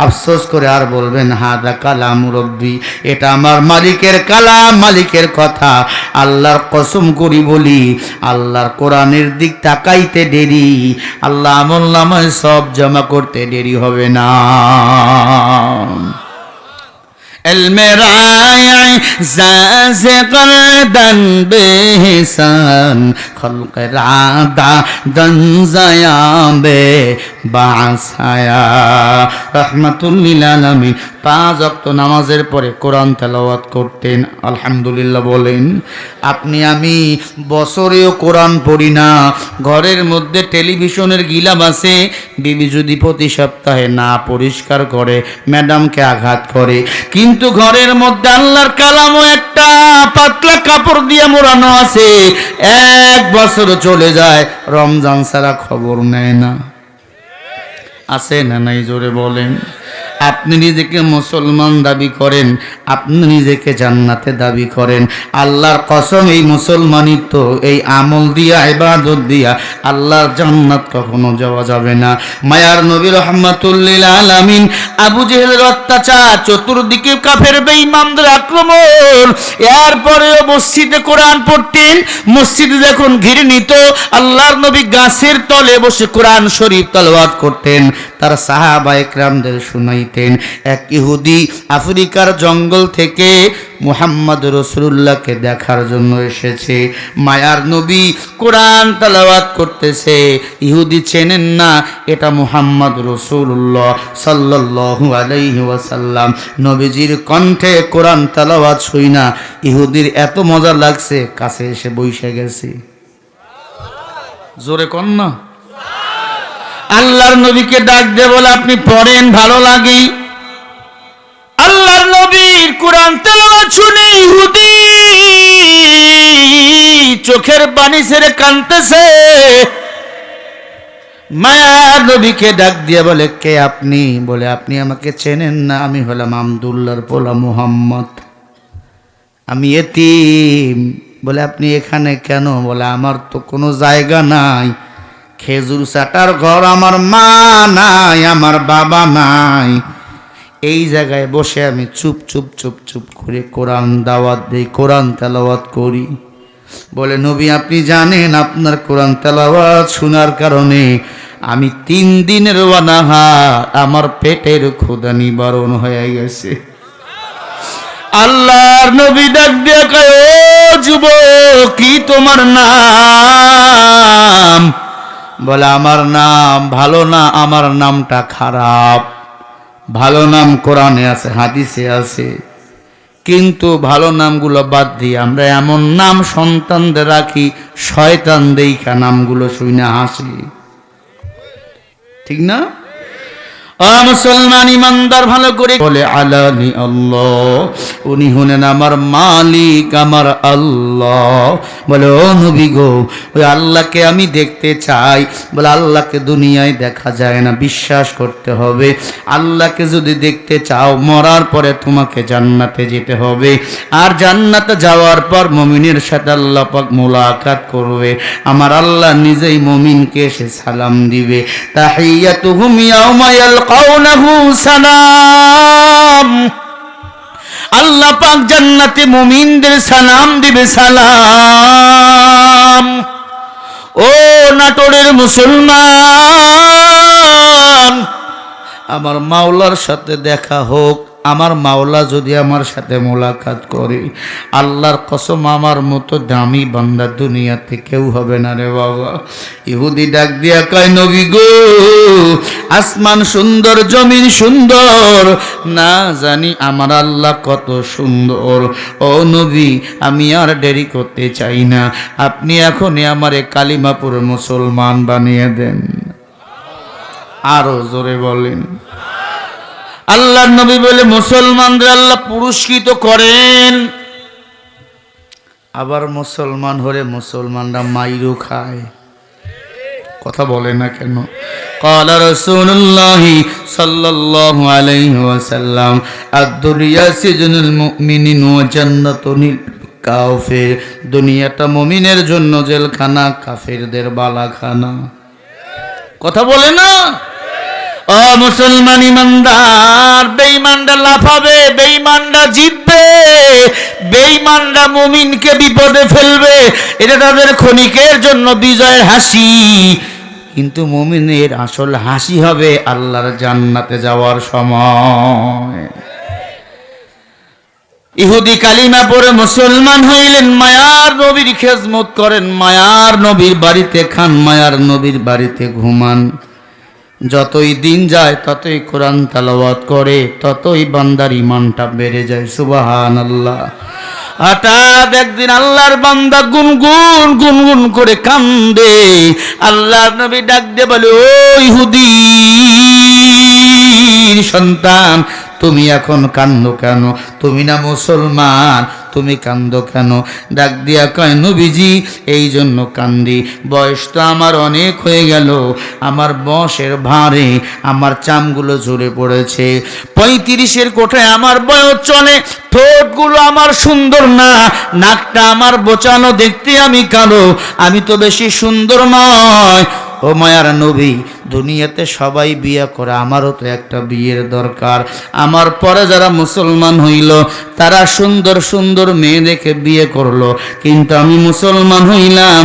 আফসোস করে আর বলবেন, হাদা কালাম রব্বি, এটা আমার মালিকের কালাম, মালিকের কথা। আল্লাহর কসম করি বলি, আল্লাহর কোরআনের দিক তাকাইতে দেরি, আল্লাহ আমলনামায় সব জমা করতে দেরি হবে না। المرايع زازق الدن بهسان خلق العادة دنزايا بعصايا رحمة للعالمين। 5 ওয়াক্ত নামাজের পরে কোরআন তেলাওয়াত করতেন। আলহামদুলিল্লাহ বলেন। আপনি আমি বছরেও কোরআন পড়ি না। ঘরের মধ্যে টেলিভিশনের গিলাপ আছে, বিবি যদি প্রতি সপ্তাহে না পরিষ্কার করে, ম্যাডামকে আঘাত করে। কিন্তু ঘরের মধ্যে আল্লাহর কালামও একটা পাতলা কাপড় দিয়ে মোড়ানো আছে, 1 বছর চলে যায়, রমজান ছাড়া খবর নেয় না। আছে না নাই? জোরে বলেন। আপনি নিজেকে মুসলমান দাবি করেন, আপনি নিজেকে জান্নাতে দাবি করেন। আল্লাহর কসম, এই মুসলমানিত্ব, এই আমল দিয়া, ইবাদত দিয়া আল্লাহর জান্নাত কখনো যাওয়া যাবে না। মায়ার নবী রাহমাতুল লিল আলামিন, আবু জেহেলের অত্যাচার, চতুর্দিকে কাফের বেঈমানদের আক্রমণ, এরপরেও মসজিদে কোরআন পড়তেন। মসজিদে যখন ঘিরে নিত, আল্লাহর নবী গাছের তলে বসে কোরআন শরীফ তেলাওয়াত করতেন, তার সাহাবায়ে কেরামদের শুনাইতেন। এক ইহুদি আফ্রিকার জঙ্গল থেকে মুহাম্মদ রাসূলুল্লাহকে দেখার জন্য এসেছে। মায়ার নবী কোরআন তেলাওয়াত করতেছে, ইহুদি চেনেন না এটা মুহাম্মদ রাসূলুল্লাহ সাল্লাল্লাহু আলাইহি ওয়াসাল্লাম। নবীজির কণ্ঠে কোরআন তেলাওয়াত শুইনা ইহুদির এত মজা লাগছে, কাছে এসে বসে গেছে। জোরে কন না। আল্লাহর নবীকে ডাক দিয়ে বলে, আপনি পড়েন, ভালো লাগে। কোরআন তেলাওয়াত শুনে ইহুদি চোখের পানি ছেড়ে কাঁদতেছে। মায়ার নবীকে ডাক দিয়ে বলে, কে আপনি? বলে, আপনি আমাকে চেনেন না, আমি হলাম আব্দুল্লাহর পোলা মুহাম্মদ, আমি এতিম। বলে, আপনি এখানে কেন? বলে, আমার তো কোনো জায়গা নাই, খেজুর চাটার ঘর আমার মা নাই, আমার বাবা নাই, এই জায়গায় বসে আমি চুপ চুপ চুপ চুপ করে কোরআন দাওয়াত দেই, কোরআন তেলাওয়াত করি। বলে, নবী আপনি জানেন আপনার কোরআন তেলাওয়াত শোনার কারণে আমি 3 দিনের অনাহার, আমার পেটের ক্ষুধা নিবারণ হয়ে গেছে। আল্লাহর নবী ডাক দিয়ে কয়, ও যুবক, কি তোমার নাম? বলে, আমার নাম ভালো না, আমার নামটা খারাপ। ভালো নাম কোরআনে আছে, হাদিসে আছে, কিন্তু ভালো নামগুলো বাদ দিয়ে আমরা এমন নাম সন্তানদের রাখি, শয়তান দেইখা নামগুলো শুনে হাসি, ঠিক না? মুসলমান ইমানদার ভালো করে বলে, আলানি আল্লাহ, উনি হলেন আমার মালিক, আমার আল্লাহ। বলে, ও নবী গো, ওই আল্লাহকে আমি দেখতে চাই। বলে, আল্লাহকে দুনিয়ায় দেখা যায় না, বিশ্বাস করতে হবে। আল্লাহকে যদি দেখতে চাও, মরার পরে তোমাকে জান্নাতে যেতে হবে, আর জান্নাতে যাওয়ার পর মুমিনের সাথে আল্লাহ পাক মোলাকাত করবে। আমার আল্লাহ নিজেই মুমিনকে এসে সালাম দিবে, তাহিয়াতুহুম ইয়াউমা ইয়ালকাউনাহু সালাম। আল্লাহ পাক জান্নাতে মুমিনদের সালাম দিবে, সালাম। ও নাটোরের মুসলমান, আমার মাওলার সাথে দেখা হোক। আমার মাওলা যদি আমার সাথে মোলাকাত করে, আল্লাহর কসম আমার মতো দামি বান্দা দুনিয়াতে কেউ হবে না রে বাবা। ইহুদি ডাক দিয়া কয়, নবী গো, আসমান সুন্দর, জমিন সুন্দর, না জানি আমার আল্লাহ কত সুন্দর। ও নবী, আমি আর দেরি করতে চাই না, আপনি এখনই আমারে কালিমাপুর মুসলমান বানিয়ে দেন। আরো জোরে বলেন। আল্লাহর নবী বলে, মুসলমানদের আল্লাহ পুরস্কৃত করেন, আবার মুসলমান হলে মুসলমানরা মাইরও খায়। কথা বলে না কেন? ক্বালা রাসূলুল্লাহ সাল্লাল্লাহু আলাইহি ওয়াসাল্লাম, আদ-দুনিয়া সিজনুল মুমিনিন ওয়া জান্নাতুল কাফির। দুনিয়াটা মুমিনের জন্য জেলখানা, কাফেরদের বালাখানা। কথা বলে না? ও মুসলমান ইমানদার, বেঈমানরা লাফাবে, বেঈমানরা জিতবে, বেঈমানরা মুমিনকে বিপদে ফেলবে, এটা তাদের ক্ষণিকের জন্য বিজয়ের হাসি। কিন্তু মুমিনের আসল হাসি হবে আল্লাহর জান্নাতে যাওয়ার সময়। ইহুদি কালিমা পড়ে মুসলমান হইলেন, মায়ার নবীর খেজমত করেন, মায়ার নবীর বাড়িতে খান, মায়ার নবীর বাড়িতে ঘুমান। যতই দিন যায় ততই কোরআন তেলাওয়াত করে, ততই বান্দার ঈমানটা বেড়ে যায়। সুবহানাল্লাহ। হঠাৎ একদিন আল্লাহর বান্দা গুনগুন গুনগুন করে কান্দে। আল্লাহর নবী ডাক দিয়ে বলে, ও ইহুদি সন্তান, তুমি এখন কান্দো কেন? তুমি না মুসলমান, তুমি কান্দো কেন? ডাক দিয়া কয়, নবীজি, এই জন্য কান্দি, বয়স তো আমার অনেক হয়ে গেল, আমার বয়সের ভারে আমার চামগুলো ঝরে পড়েছে, 35-এর কোঠায় আমার বয়স চলে, ঠোঁটগুলো আমার সুন্দর না, নাকটা আমার বোচানো, দেখতে আমি কালো, আমি তো বেশি সুন্দর নয়। ও মায়ার নবী, দুনিয়াতে সবাই বিয়ে করে, আমারও তো একটা বিয়ের দরকার। আমার পরে যারা মুসলমান হইল তারা সুন্দর সুন্দর মেয়ে দেখে বিয়ে করলো, কিন্তু আমি মুসলমান হইলাম,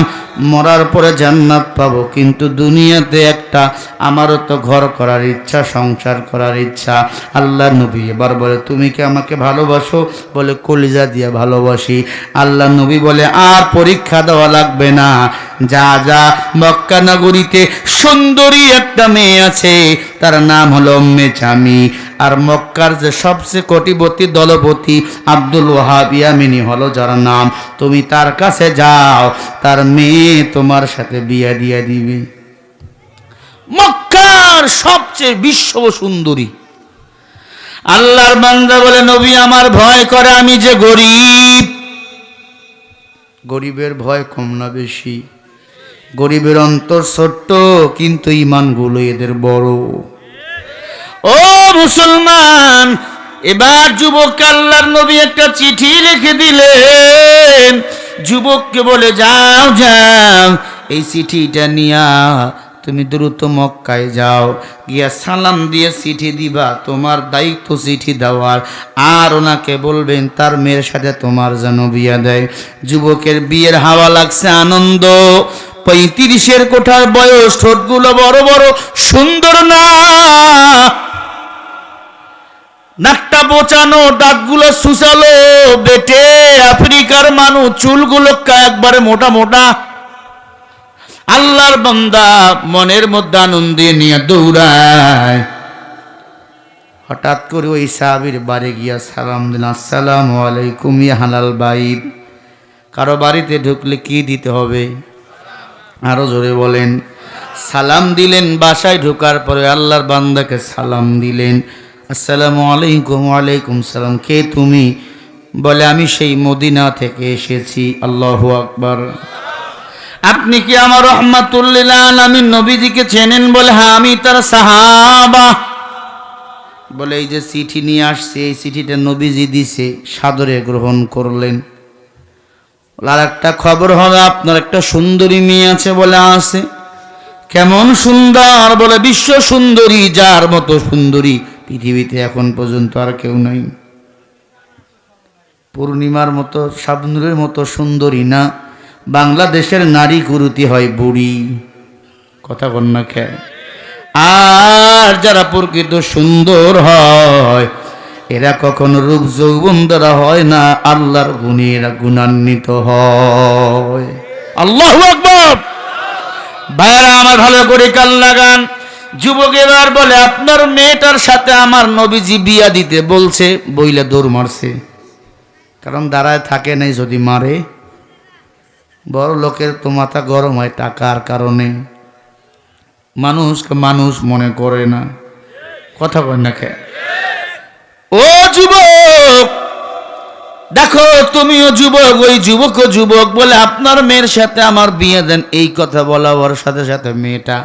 মরার পরে জান্নাত পাবো, কিন্তু দুনিয়াতে একটা আমারও তো ঘর করার ইচ্ছা, সংসার করার ইচ্ছা। আল্লাহ নবী এবার বলে, তুমি কি আমাকে ভালোবাসো? বলে, কলিজা দিয়ে ভালোবাসি। আল্লাহ নবী বলে, আর পরীক্ষা দেওয়া লাগবে না, যা যা, মক্কা নগরীতে সুন্দরী একটা মেয়ে আছে, তার নাম হলো উম্মে জামি, আর মক্কার যে সবচেয়ে কোটিপতি দলপতি আব্দুল ওয়াহাব ইয়ামিনী হলো যার নাম, তুমি তার কাছে যাও, তার মেয়ে তোমার সাথে বিয়ে দিয়ে দিবে। মক্কার সবচেয়ে বিশ্ব সুন্দরী আল্লাহর বান্দা বলে, নবী আমার ভয় করে, আমি যে গরিব। গরিবের ভয় কম না বেশি? গরিবের অন্তর ছোট্ট, কিন্তু ঈমানগুলো এদের বড়। ও মুসলমান, এবার যুবককে আল্লাহর নবী একটা চিঠি লিখে দিলেন। যুবককে বলে, যাও যাও, এই চিঠিটা নিয়া তুমি দ্রুত মক্কায় যাও, গিয়া সালাম দিয়ে চিঠি দিবা, তোমার দায়িত্ব চিঠি দেওয়ার। আর ওনাকে বলবেন তার মেয়ের সাথে তোমার যেন বিয়ে দেয়। যুবকের বিয়ের হাওয়া লাগছে আনন্দ। 35-এর কোঠার বয়স, ঠোঁটগুলো বড় বড়, সুন্দর না, নাকটা বোচানো, দাঁতগুলো সুসালো, বেটে আফ্রিকার মানুষ, চুলগুলো একবারে মোটা মোটা। আল্লাহর বান্দা মনের মধ্যে আনন্দে নিয়ে দৌড়ায়। হঠাৎ করে ওই সাহাবীর বাড়ি গিয়া সালাম দিলেন, আসসালামু আলাইকুম ইয়া হালাল বাইত। কারো বাড়িতে ঢুকলে কি দিতে হবে? আরো জোরে বলেন। সালাম দিলেন। বাসায় ঢোকার পরে আল্লাহর বান্দাকে সালাম দিলেন, আসসালামু আলাইকুম। ওয়ালাইকুম সালাম। কে তুমি? বলে, আমি সেই মদিনা থেকে এসেছি। আল্লাহু আকবার। আপনি কি আমার রহমাতুল্লিল আলামিন নবীজিকে চেনেন? বলে, হ্যাঁ, আমি তার সাহাবা। বলে, এই যে চিঠি নিয়ে আসছে, এই চিঠিটা নবীজি দিছে, সাদরে গ্রহণ করলেন। আর একটা খবর হবে, আপনার একটা সুন্দরী মেয়ে আছে। বলে, আছে। কেমন সুন্দর? বলে, বিশ্ব সুন্দরী, যার মতো সুন্দরী পৃথিবীতে এখন পর্যন্ত আর কেউ নাই। পূর্ণিমার মতো, শাবনূরের মতো সুন্দরী না, বাংলাদেশের নারী কুরুতি হয় বুড়ি। কথা বল না কে? আর যারা প্রকৃত সুন্দর হয়, এরা কখনো রূপ যৌবন দ্বারা হয় না, আল্লাহর গুণে এরা গুণান্বিত হয়। আল্লাহু আকবার। ভাইরা আমার, ভালো করে কান লাগান। যুবক এবার বলে, আপনার মেয়েটার সাথে আমার নবীজি বিয়া দিতে বলছে। বইলে দৌড় মারছে, কারণ দাঁড়ায় থাকে নাই, যদি মারে। বড় লোকের তো মাথা গরম হয় টাকার কারণে, মানুষকে মানুষ মনে করে না। কথা বল না কে? ও যুবক, দেখো তুমিও যুবক, ওই যুবকও যুবক। বলে, আপনার মেয়ের সাথে আমার বিয়ে দেন। এই কথা বলা ওর সাথে সাথে মেয়েটা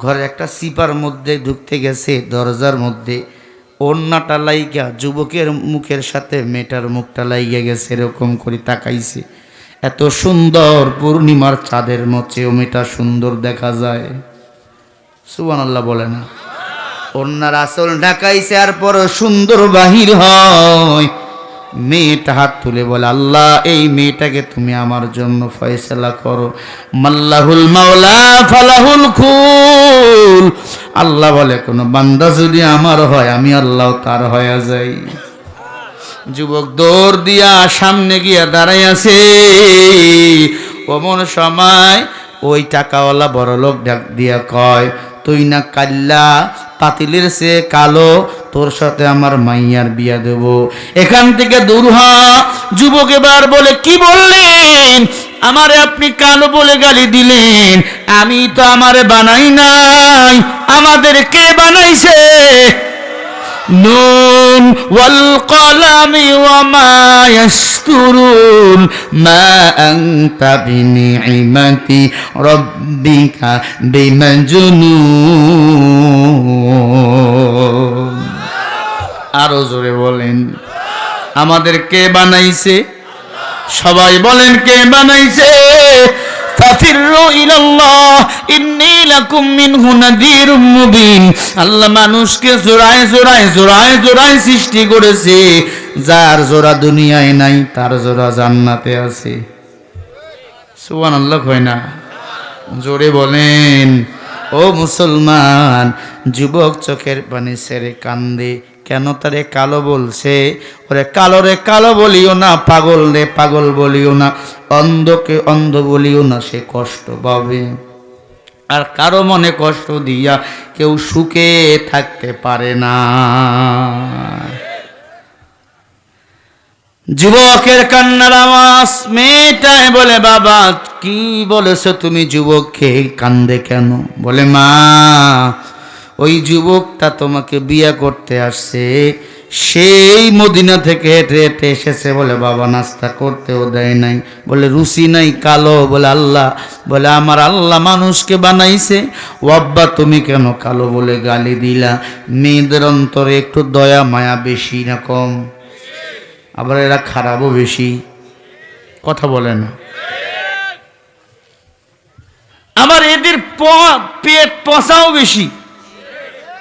ঘরে একটা সিপার মধ্যে ঢুকতে গেছে, দরজার মধ্যে ওড়নাটা লাইগা যুবকের মুখের সাথে মেয়েটার মুখটা লাইগা গেছে। এরকম করে তাকাইছে। এত সুন্দর, পূর্ণিমার চাঁদের মধ্যেও মেয়েটা সুন্দর দেখা যায়। সুবহানাল্লাহ বলে না? ওড়নার আসল ঢাকাইছে, আর পর সুন্দর বাহির হয়। মেয়েটা হাত তুলে বলে, আল্লাহ, এই মেয়েটাকে তুমি আমার জন্য ফয়সালা করো। মাল্লাহুল মাওলা ফালাহুল খুল। আল্লাহ বলে, কোন বান্দা যদি আমার হয়, আমি আল্লাহ তার হয়ে যাই। যুবক দৌড় দিয়া সামনে গিয়া দাঁড়াই আছে। অমন সময় ওই টাকাওয়ালা বড় লোক ডাক দিয়া কয়, তুই না কাল্লা পাতিলের সে কালো, তোর সাথে আমার মাইয়ার বিয়া দেব, এখান থেকে দূর হ। যুবক এবার বলে, কি বললেন? আমারে আপনি কালো বলে গালি দিলেন। আমি তো আমারে বানাই নাই, আমাদের কে বানাইছে? নুন ওয়াল কলামি ওয়া মা ইয়াসতুরুন মা আনতা বিনি'মাতি রাব্বিকা বিমাজনুন। আরো জোরে বলেন, আমাদের কে বানাইছে? সবাই বলেন, কে বানাইছে? ফাফিরু ইলাল্লাহ ইন্নী লাকুম মিনহু নাযীরুম মুবিন। আল্লাহ মানুষকে জোড়ায় জোড়ায় জোড়ায় জোড়ায় সৃষ্টি করেছে। যার জোড়া দুনিয়ায় নাই, তার জোড়া জান্নাতে আছে। সুবহানাল্লাহ কয় না? জোরে বলেন। ও মুসলমান, যুবক চোখের পানি ছেড়ে কান্দে। কেন তারে কালো বলছে? ওরে কালো রে কালো বলিও না, পাগল রে পাগল বলিও না, অন্ধকে অন্ধ বলিও না, সে কষ্ট পাবে। আর কারো মনে কষ্ট দিয়া কেউ সুখে থাকতে পারে না। যুবকের কান্নার আওয়াজ। মেয়েটাই বলে, বাবা কি বলেছো তুমি? যুবককে কান্দে কেন? বলে, মা ওই যুবকটা তোমাকে বিয়ে করতে আসছে, সেই মদিনা থেকে হেঁটে হেঁটে এসেছে। বলে বাবা নাস্তা করতেও দেয় নাই, বলে রুচি নাই, কালো। বলে আল্লাহ, বলে আমার আল্লাহ মানুষকে বানাইছে, ও আব্বা তুমি কেন কালো বলে গালি দিলা? মেয়েদের অন্তরে একটু দয়া মায়া বেশি না কম? আবার এরা খারাপও বেশি, কথা বলে না। আবার এদের পেট পচাও বেশি,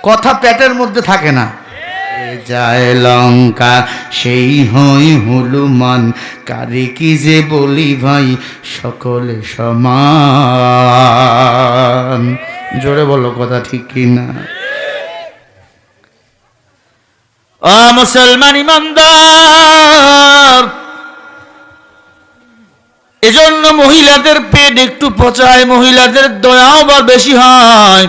কথা পেটের মধ্যে থাকে না। যায় লঙ্কা সেই হই হলুমান, কারে কি যে বলি ভাই সকলে সমান। জোরে বলো কথা ঠিক কিনা? ও মুসলমান ইমানদার, এজন্য মহিলাদের পেট একটু পচায়, মহিলাদের দয়াও বা বেশি হয়।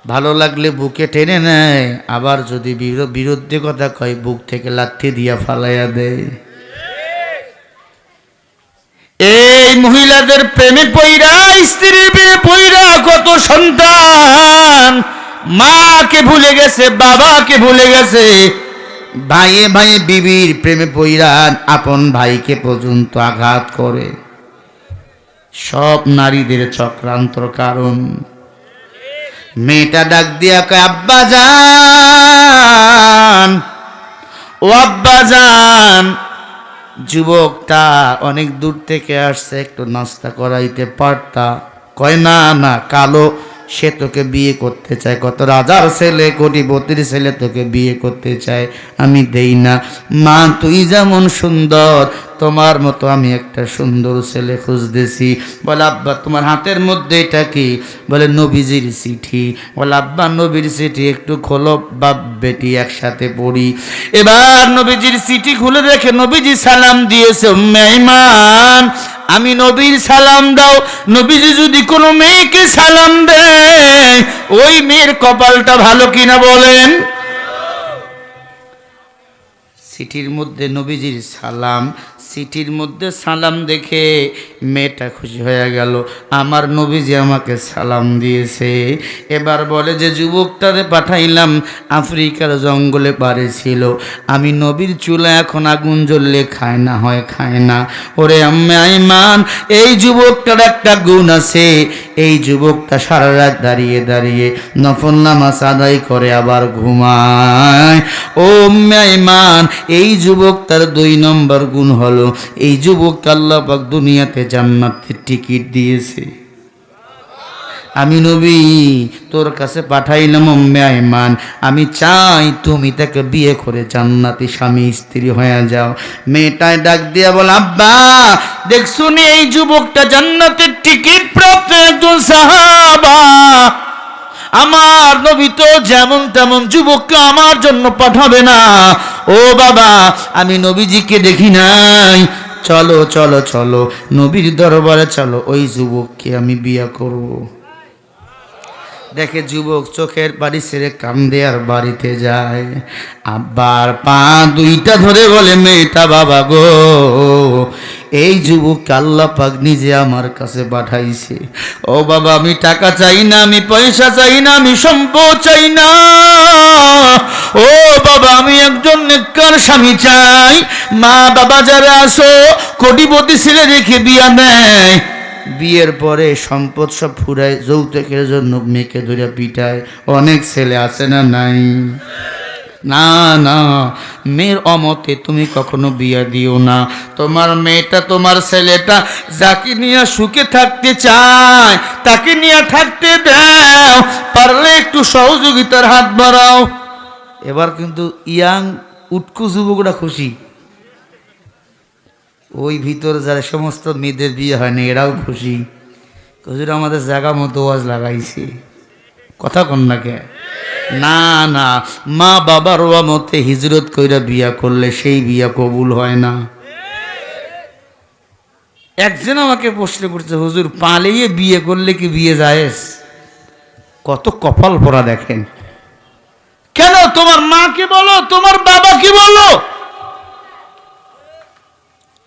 ভালো লাগলে বুকে টেনে নেয়, আবার যদি বিরুদ্ধে কথা কয় বুক থেকে লাথি দিয়া ফালাইয়া দেয়। এই মহিলাদের প্রেমে পইরা, স্ত্রীর প্রেমে পইরা কত সন্তান মাকে ভুলে গেছে, বাবাকে ভুলে গেছে। ভাইয়ে ভাইয়ে বিবির প্রেমে পইরা আপন ভাইকে পর্যন্ত আঘাত করে। সব নারীদের চক্রান্তর কারণ। মেয়েটা ডাক দিয়া কয় আব্বা জান, ও আব্বা জান, যুবকটা অনেক দূর থেকে আসছে, একটু নাস্তা করাইতে পারতা? কয় না না, কালো, সে তোকে বিয়ে করতে চায়, কত রাজার ছেলে কোটিপতির ছেলে তোকে বিয়ে করতে চায়, আমি দেই না। মা তুই যেমন সুন্দর, তোমার মতো আমি একটা সুন্দর ছেলে খুঁজতেছি। বলে আব্বা তোমার হাতের মধ্যে এটা কি? বলে নবীজির চিঠি। বলে আব্বা নবীর চিঠি একটু খোলো, বাপ বেটি একসাথে পড়ি। এবার নবীজির চিঠি খুলে দেখে নবীজি সালাম দিয়েছে। উম্মে আইমান, আমি নবীর সালাম দাও। নবীজি যদি কোনো মেয়েকে সালাম দেয়, ওই মেয়ের কপালটা ভালো কিনা বলেন? চিঠির মধ্যে নবীজির সালাম, চিঠির মধ্যে সালাম দেখে মেয়েটা খুশি হয়ে গেল, আমার নবীজি আমাকে সালাম দিয়েছে। এবার বলে যে যুবকটারে পাঠাইলাম আফ্রিকার জঙ্গলে পারে ছিল, আমি নবীর চুলা এখন আগুন জ্বললে খায় না, হয় খায় না। ওরে আম্মে আইমান, এই যুবকটার একটা গুণ আছে, এই যুবকটা সারা রাত দাঁড়িয়ে দাঁড়িয়ে নফল নামাজ আদায় করে আবার ঘুমায়। ও আম্মে আইমান, এই যুবকটার 2 নম্বর গুণ হলো, এই যুবককে আল্লাহ পাক দুনিয়াতে জান্নাতের টিকিট দিয়েছে। আমি নবী তোর কাছে পাঠাইলাম উম্মে আইমান, আমি চাই তুমি তাকে বিয়ে করে জান্নাতি স্বামী স্ত্রী হয়ে যাও। মেয়েটায় ডাক দিয়া বল আব্বা দেখছো নি, এই যুবকটা জান্নাতের টিকিট প্রাপ্ত একজন সাহাবা। আমার নবী তো যেমন তেমন যুবককে আমার জন্য পাঠাবে না। ও বাবা, আমি নবীজিকে দেখি নাই, চলো চলো চলো নবীর দরবারে চলো, ওই যুবককে আমি বিয়ে করব। দেখে যুবক চোখের পানি ছেড়ে কান্দে আর বাড়িতে যায়। আব্বার পা 2টা ধরে বলে মেয়েটা বাবা গো, এই যুবক আল্লাহ পাক নিজে আমার কাছে পাঠাইছে। ও বাবা, আমি টাকা চাই না, আমি পয়সা চাই না, আমি সম্পদ চাই না। ও বাবা, আমি একজন নেককার স্বামী চাই। মা বাবা যারা আসো, কোটিপতি ছেলে রেখে বিয়া দেয়, বিয়ের পরে সম্পদ সব ফুরায়, যৌতুকের জন্য মেয়েকে ধরে পিটায়। অনেক ছেলে আছে না নাই? না না, মেয়ের অমতে তুমি কখনো বিয়া দিও না। তোমার মেয়েটা, তোমার ছেলেটা যাকে নিয়ে সুখে থাকতে চায় তাকে নিয়ে থাকতে দাও, পারলে একটু সহযোগিতার হাত বাড়াও। এবার কিন্তু ইয়াং উটকু যুবকরা খুশি, ওই ভিতর যারা সমস্ত মেয়েদের বিয়ে হয়নি এরাও খুশি। হুজুর আমাদের জায়গা মতো ওয়াজ লাগাইছে, কথা কন না কে? না না, মা বাবার মতে হিজরত কইরা বিয়া করলে সেই বিয়া কবুল হয় না। একজন আমাকে প্রশ্ন করছে, হুজুর পালিয়ে বিয়ে করলে কি বিয়ে জায়েজ? কত কপাল পড়া দেখেন। কেন? তোমার মাকে বলো, তোমার বাবাকে বলো।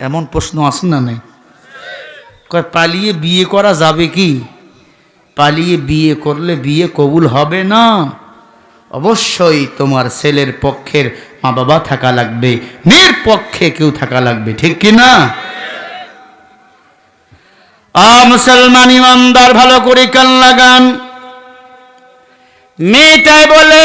এমন প্রশ্ন আসে না নাই? কয় পালিয়ে বিয়ে করা যাবে কি? পালিয়ে বিয়ে করলে বিয়ে কবুল হবে না। অবশ্যই তোমার ছেলের পক্ষের মা বাবা থাকা লাগবে, মেয়ের পক্ষে কেউ থাকা লাগবে, ঠিক কি না? মুসলমান ইমানদার ভালো করে কান লাগান। মেয়েটাই বলে,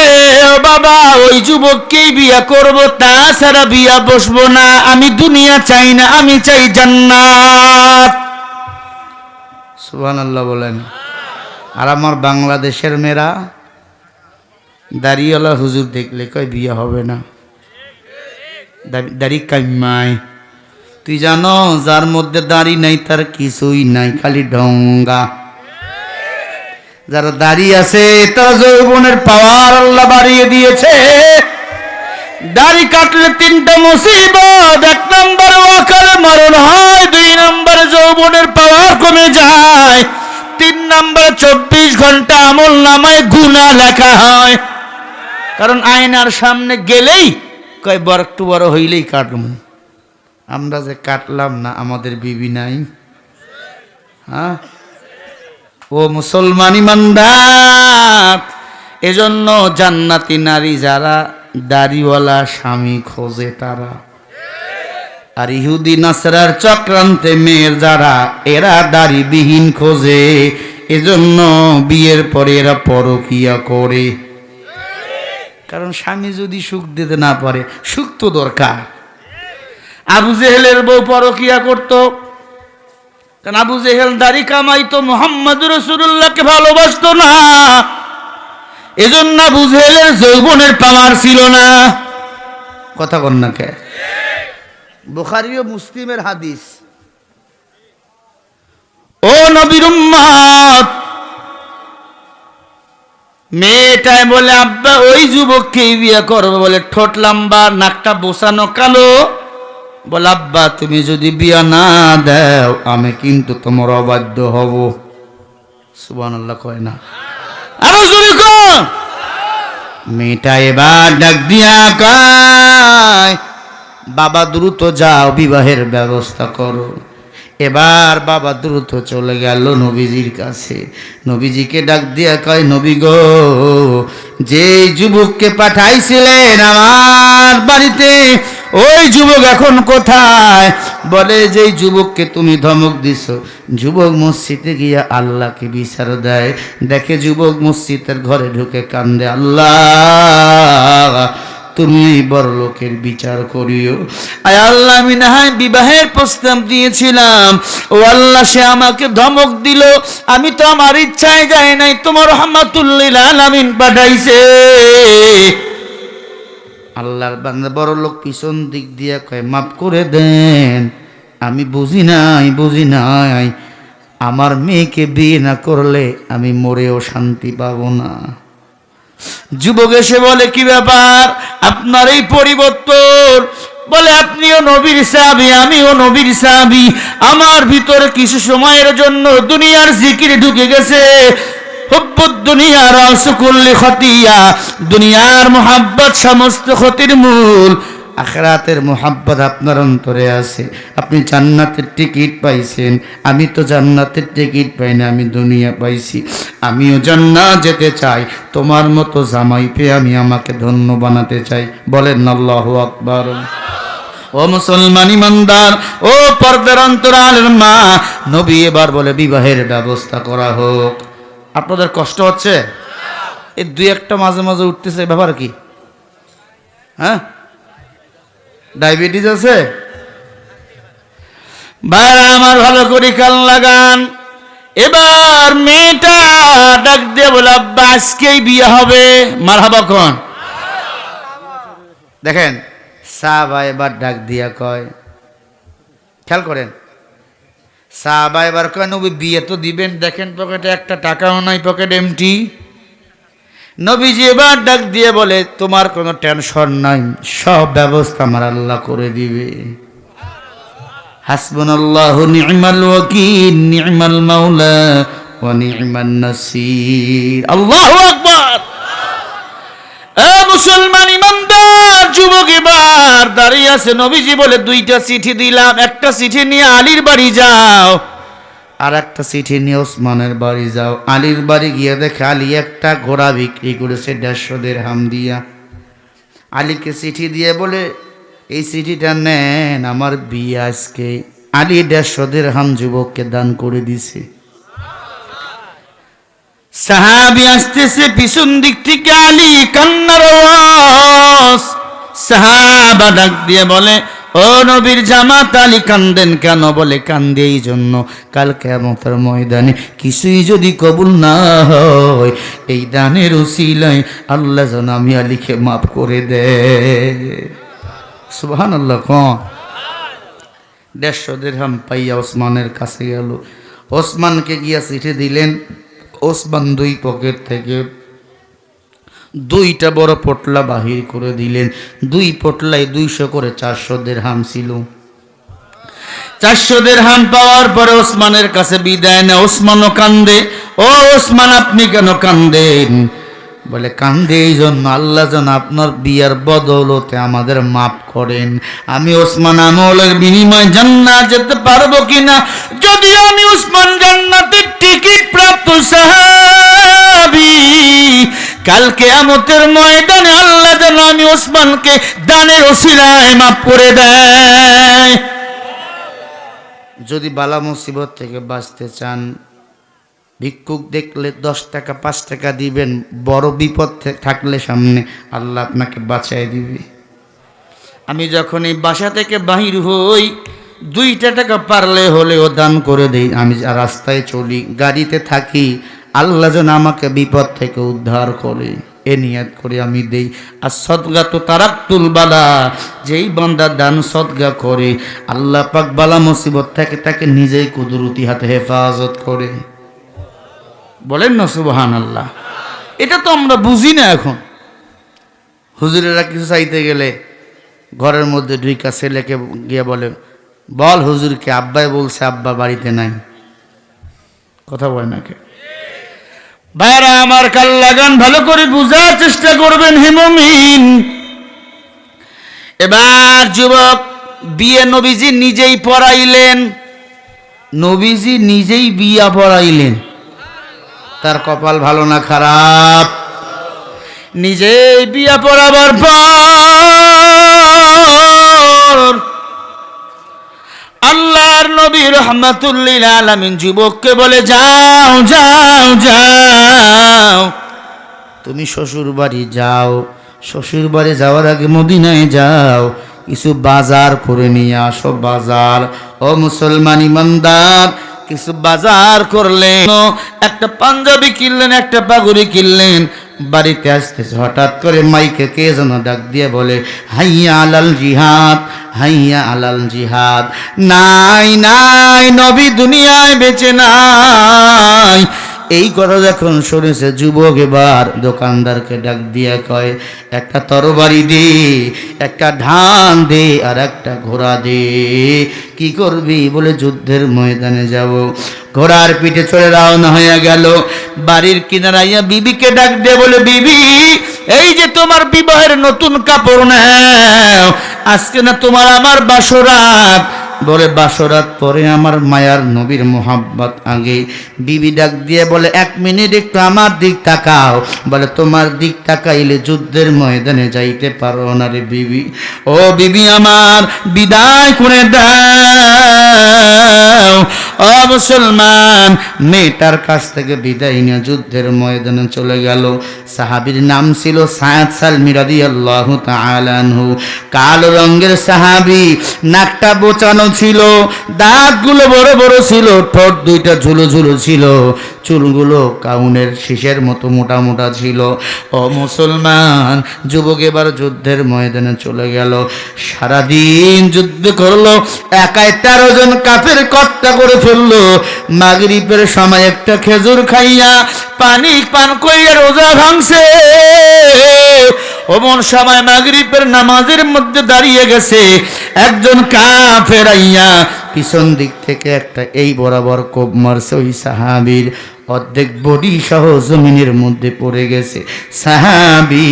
ও বাবা ওই যুবককেই বিয়ে করব, তাছাড়া বিয়া বসবো না, আমি দুনিয়া চাই না, আমি চাই জান্নাত। সুবহানাল্লাহ বলেন। আর আমার বাংলাদেশের মেয়েরা দাড়িওয়ালা হুজুর দেখলে কয় বিয়ে হবে না, দাড়ি কামায়। তুই জানো যার মধ্যে দাড়ি নাই তার কিছুই নাই, খালি ঢঙ্গা। যারা দাড়ি আছে তার যৌবনের পাওয়ার আল্লাহ বাড়িয়ে দিয়েছে। দাড়ি কাটলে 3টা মুসিবত, 1 নম্বর অকালে মরণ হয়, 2 নম্বর যৌবনের পাওয়ার কমে যায়, 3 নম্বর 24 ঘন্টা আমল নামায় গুনাহ লেখা হয়। কারণ আয়নার সামনে গেলেই কয় বড় একটু বড় হইলেই কাটব। আমরা যে কাটলাম না, আমাদের বিবি নাই। হ্যাঁ ও মুসলমান ইমানদার, এজন্য জান্নাতি নারী যারা দাড়িওয়ালা স্বামী খোঁজে তারা, আর ইহুদি নাসরার চক্রান্তে মেয়ের যারা, এরা দাড়িবিহীন খোঁজে, এজন্য বিয়ের পরে এরা পরকিয়া করে। কারণ স্বামী যদি সুখ দিতে না পারে, সুখ তো দরকার। আবু জেহেলের বউ পরকিয়া করত, কারণ আবু জেহেল দাড়ি কামাইতো, মুহাম্মদ রাসূলুল্লাহকে ভালোবাসতো না, এজন্য আবু জেহেলের যৌবনের পাওয়ার ছিল না। কথা কন না কে? বুখারী ও মুসলিমের হাদিস। ও নবীর উম্মত, মেয়েটাই বলে আব্বা ওই যুবককে বিয়ে করবো, বলে ঠোঁট লম্বা, নাকটা বোসানো কালো। বলে আব্বা তুমি যদি বিয়া না দাও আমি কিন্তু তোমার অবাধ্য হব। সুবহানাল্লাহ কয় না? আরো জোরে কর। মেয়েটা এবার ডাক দিয়া কয়, বাবা দ্রুত যাও বিবাহের ব্যবস্থা করো। এবার বাবা দ্রুত চলে গেল নবীজির কাছে। নবীজিকে ডাক দিয়া কয়, নবী গো, যে যুবককে পাঠাইছিলেন আমার বাড়িতে, ওই যুবক এখন কোথায়? বলে যেই যুবককে তুমি ধমক দিছো, যুবক মসজিদে গিয়া আল্লাহকে বিচার দেয়। দেখে যুবক মসজিদের ঘরে ঢুকে কান্দে, আল্লাহ তুমি বড় লোকের বিচার করিও। আয় আল্লাহ, আমি না হয় বিবাহের প্রস্তাব দিয়েছিলাম, ও আল্লাহ সে আমাকে ধমক দিল, আমি তো আমার ইচ্ছায় যাই নাই, তোমার রাহমাতুল লিল আলামিন পাঠাইছে। আল্লাহর বান্দা বড় লোক পিছন দিক দিয়া কয়, মাফ করে দেন, আমি বুঝি নাই, আমার মেয়েকে বিয়ে না করলে আমি মরেও শান্তি পাবো না। যুবক এসে বলে, কি ব্যাপার আপনার এই পরিবর্তন? বলে আপনিও নবীর সাহাবী, আমিও নবীর সাহাবী, আমার ভিতরে কিছু সময়ের জন্য দুনিয়ার জিকির ঢুকে গেছে। হুব্বুদ দুনিয়া রাসু কুল্লি খতিয়া, দুনিয়ার মুহাব্বত সমস্ত ক্ষতির মূল। আখিরাতের মুহাব্বত আপনার অন্তরে আছে, আপনি জান্নাতের টিকিট পাইছেন, আমি তো জান্নাতের টিকিট পাই না, আমি দুনিয়া পাইছি। আমিও জান্নাত যেতে চাই, তোমার মতো জামাই পেয়ে আমি আমাকে ধন্য বানাতে চাই। বলেন আল্লাহু আকবার। ও মুসলমান ইমানদার, ও পর্দার অন্তরালের মা, নবী এবার বলে বিবাহের ব্যবস্থা করা হোক। আপনাদের কষ্ট হচ্ছে? এই 2-1টা মাঝে মাঝে উঠতেছে, ব্যাপার কি? হ্যাঁ, ডায়াবেটিস আছে? ভাইরা আমার ভালো করে কান লাগান। এবার মেয়েটা ডাক দিয়ে বলে, আব্বা আজকেই বিয়ে হবে। মারহাবা কোন? দেখেন সাহাবা এবার ডাক দিয়া কয়, খেয়াল করেন, সাহাবা এবার কয়, নবী বিয়ে তো দিবেন, দেখেন পকেটে একটা টাকাও নাই, পকেট এমটি। নবীজি এবার ডাক দিয়ে বলে, তোমার কোনো টেনশন নাই, সব ব্যবস্থা আমার আল্লাহ করে দিবে। হাসবুনাল্লাহু নি'মাল ওয়াকিল, নি'মাল মাওলা ওয়া নি'মান নাসির। আল্লাহু আকবার। এ মুসলমান ইমানদার, যুবক এবার দাঁড়িয়ে আছে। নবীজি বলে, 2টা চিঠি দিলাম, একটা চিঠি নিয়ে আলীর বাড়ি যাও, আর একটা চিঠি নিয়ে ওসমানের বাড়ি যাও। আলীর বাড়ি গিয়ে দেখে আলী একটা ঘোড়া বিক্রি করেছে 150 দিরহাম দিয়া। আলীকে চিঠি দিয়ে বলে এই চিঠিটা নেন, আমার বিয়ে আজকে। আলী 150 দিরহাম যুবককে দান করে দিছে। সাহাবী আসতেছে পিছন দিক থেকে, আলী কান্নার আওয়াজ। সাহাবা ডাক দিয়ে বলে, ও নবীর জামাত আলী কান্দেন কেন? বলে কান্দে এই জন্য, কাল কিয়ামতের ময়দানে কিছুই যদি কবুল না হয়, এই দানের উসিলায় আল্লাহ যেন আমি আলীকে মাফ করে দেয়। সুবহানাল্লাহ। 150 দিরহাম পাইয়া ওসমানের কাছে গেল। ওসমানকে গিয়া চিঠি দিলেন। ওসমান 2 পকেট থেকে 2টা বড় পটলা বাহির করে দিলেন। 2 পটলায় 200 করে 400 দিরহাম ছিল। 400 দিরহাম পাওয়ার পরে ওসমানের কাছে বিদায় নেয়। ওসমানও কান্দে। ও ওসমান, আপনি কেন কান্দেন? বলে কান্দে এই জন্য, আল্লাহ যেন আপনার বিয়ার বদৌলতে আমাদের মাফ করেন। আমি ওসমান আমলের বিনিময়ে জান্নাত যেতে পারবো কিনা? যদি আমি ওসমান জান্নাতের টিকিট প্রাপ্ত সাহাবী, কাল কিয়ামতের ময়দানে আল্লাহ যেন আমি ওসমানকে দানের ওসিলায় মাফ করে দেয়। যদি বালা মুসিবত থেকে বাঁচতে চান, ভিক্ষুক দেখলে 10 টাকা 5 টাকা দিবেন। বড় বিপদ থাকলে সামনে, আল্লাহ আপনাকে বাঁচাই দিবে। আমি যখন এই বাসা থেকে বাহির হই, 2টা টাকা পারলে হলেও দান করে দেই। আমি রাস্তায় চলি, গাড়িতে থাকি, আল্লাহ যেন আমাকে বিপদ থেকে উদ্ধার করে, এ নিয়ত করে আমি দেই। আর সদগা তো তারাক্তুল বালা, যেই বান্দা দান সদগা করে, আল্লাহ পাক বালা মুসিবত থেকে তাকে নিজেই কুদরতি হাতে হেফাজত করে। বলেন না সুবহানাল্লাহ। এটা তো আমরা বুঝি না এখন। হুজুরেরা কিছু চাইতে গেলে ঘরের মধ্যে ঢুকা ছেলেকে গিয়ে বলে, বল হুজুরকে আব্বাই বলছে আব্বা বাড়িতে নাই। কথা বলে না কে? ভাইরা আমার, কাল লাগান ভালো করে বুঝার চেষ্টা করবেন। হে মুমিন, এবার যুবক বিয়ে নবীজি নিজেই পড়াইলেন। নবীজি নিজেই বিয়া পড়াইলেন। তার কপাল ভালো না খারাপ? নিজেই বিয়া পড়াবার পর আল্লাহর নবী রাহমাতুল লিল আলামিন যুবককে বলে, যাও যাও যাও, তুমি শ্বশুর বাড়ি যাও। শ্বশুর বাড়ি যাওয়ার আগে মদিনায় যাও, কিছু বাজার করে নিয়ে আসো। বাজার, ও মুসলমান ইমানদার, কিছু বাজার করলেন, একটা পাঞ্জাবি কিনলেন, একটা পাগড়ি কিনলেন। বাড়িতে আসতেছে, হঠাৎ করে মাইকে কে যেন ডাক দিয়ে বলে, হাইয়া আলাল জিহাদ, হাইয়া আলাল জিহাদ। নাই নাই, নবী দুনিয়ায় বেঁচে নাই। এই কথা যখন শুনেছে যুবক, এবার দোকানদারকে ডাক দিয়া কয়, একটা তরবারি দে, একটা ধান দে, আর একটা ঘোড়া দে। কি করবি? বলে যুদ্ধের ময়দানে যাব। ঘোড়ার পিঠে চড়ে রওনা হয়ে গেল। বাড়ির কিনারাইয়া বিবিকে ডাক দিয়ে বলে, বিবি, এই যে তোমার বিবাহের নতুন কাপড় নাও, আজকে না তোমার আমার বাসরাত। বলে বাসরাত পরে আমার মায়ার নবীর মোহাব্বত আগে। বিবি ডাক দিয়ে বলে, 1 মিনিট একটু আমার দিক তাকাও। বলে তোমার দিক তাকাইলে যুদ্ধের ময়দানে যাইতে পারো না রে বিবি। ও বিবি আমার, বিদায় করে দাও। ও মুসলমান, মেয়েটার কাছ থেকে বিদায় নিয়ে যুদ্ধের ময়দানে চলে গেল। সাহাবীর নাম ছিল সায়েদ সালমী রাদিয়াল্লাহু তাআলা আনহু। কালো রঙের সাহাবী, নাকটা বোচানো ছিল, দাঁতগুলো বড় বড় ছিল, ঠোঁট 2টা ঝুলো ঝুলো ছিল, চুলগুলো কাউনের শীষের মতো মোটা মোটা ছিল। ও মুসলমান, যুবক এবার যুদ্ধের ময়দানে চলে গেল। সারাদিন যুদ্ধ করলো, একাই 13 জন কাফের কর্তা করে ফেললো। মাগরিবের সময় একটা খেজুর খাইয়া পানি পান কইরা রোজা ভাঙছে। ওমন সময় মাগরিবের নামাজের মধ্যে দাঁড়িয়ে গেছে, একজন কাফের আইয়া পিছন দিক থেকে একটা এই বরাবর কোপ মারছে ওই সাহাবীর। অর্ধেক বডি সহ জমিনের মধ্যে পড়ে গেছে। সাহাবী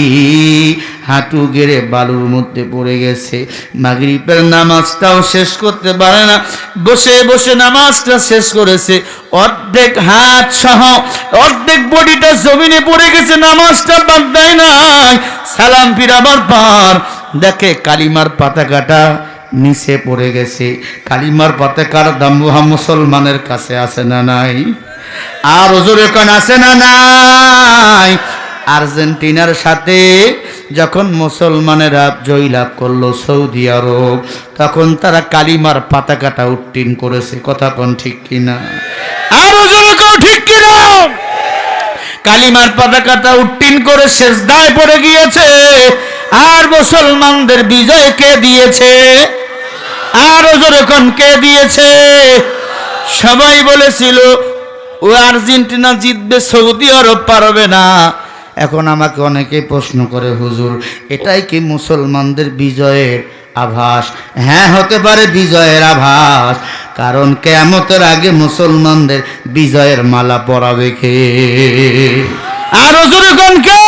হাঁটু গেড়ে বালুর মধ্যে পড়ে গেছে। মাগরিবের নামাজটাও শেষ করতে পারে না, বসে বসে নামাজটা শেষ করেছে। অর্ধেক হাত সহ অর্ধেক বডিটা জমিনে পড়ে গেছে, নামাজটা বাদ দেয় নাই। সালাম ফিরাবার পর দেখে কালিমার পতাকাটা নিচে পড়ে গেছে। কালিমার পতাকার দাম মুসলমানের কাছে আছে না নাই? আর হুজুরে কোন আছে না নাই? আর্জেন্টিনার সাথে যখন মুসলমানেরা জয়লাভ করলো সৌদি আরব, তখন তারা কালিমার পতাকাটা উত্তীর্ণ করেছে। কথা কোন ঠিক কিনা? আর হুজুরে কোন ঠিক কিনা? কালিমার পতাকাটা উত্তীর্ণ করে সেজদায় পড়ে গিয়েছে। আর মুসলমানদের বিজয় কে দিয়েছে? আর হুজুরে কোন কে দিয়েছে? সবাই বলেছিল ও আর্জেন্টিনা জিতবে, সৌদি আরব পারবে না। এখন আমাকে অনেকে প্রশ্ন করে, হুজুর এটাই কি মুসলমানদের বিজয়ের আভাস? হ্যাঁ, হতে পারে বিজয়ের আভাস, কারণ কিয়ামতের আগে মুসলমানদের বিজয়ের মালা পরাবে কে? আর হুজুর কোন কে?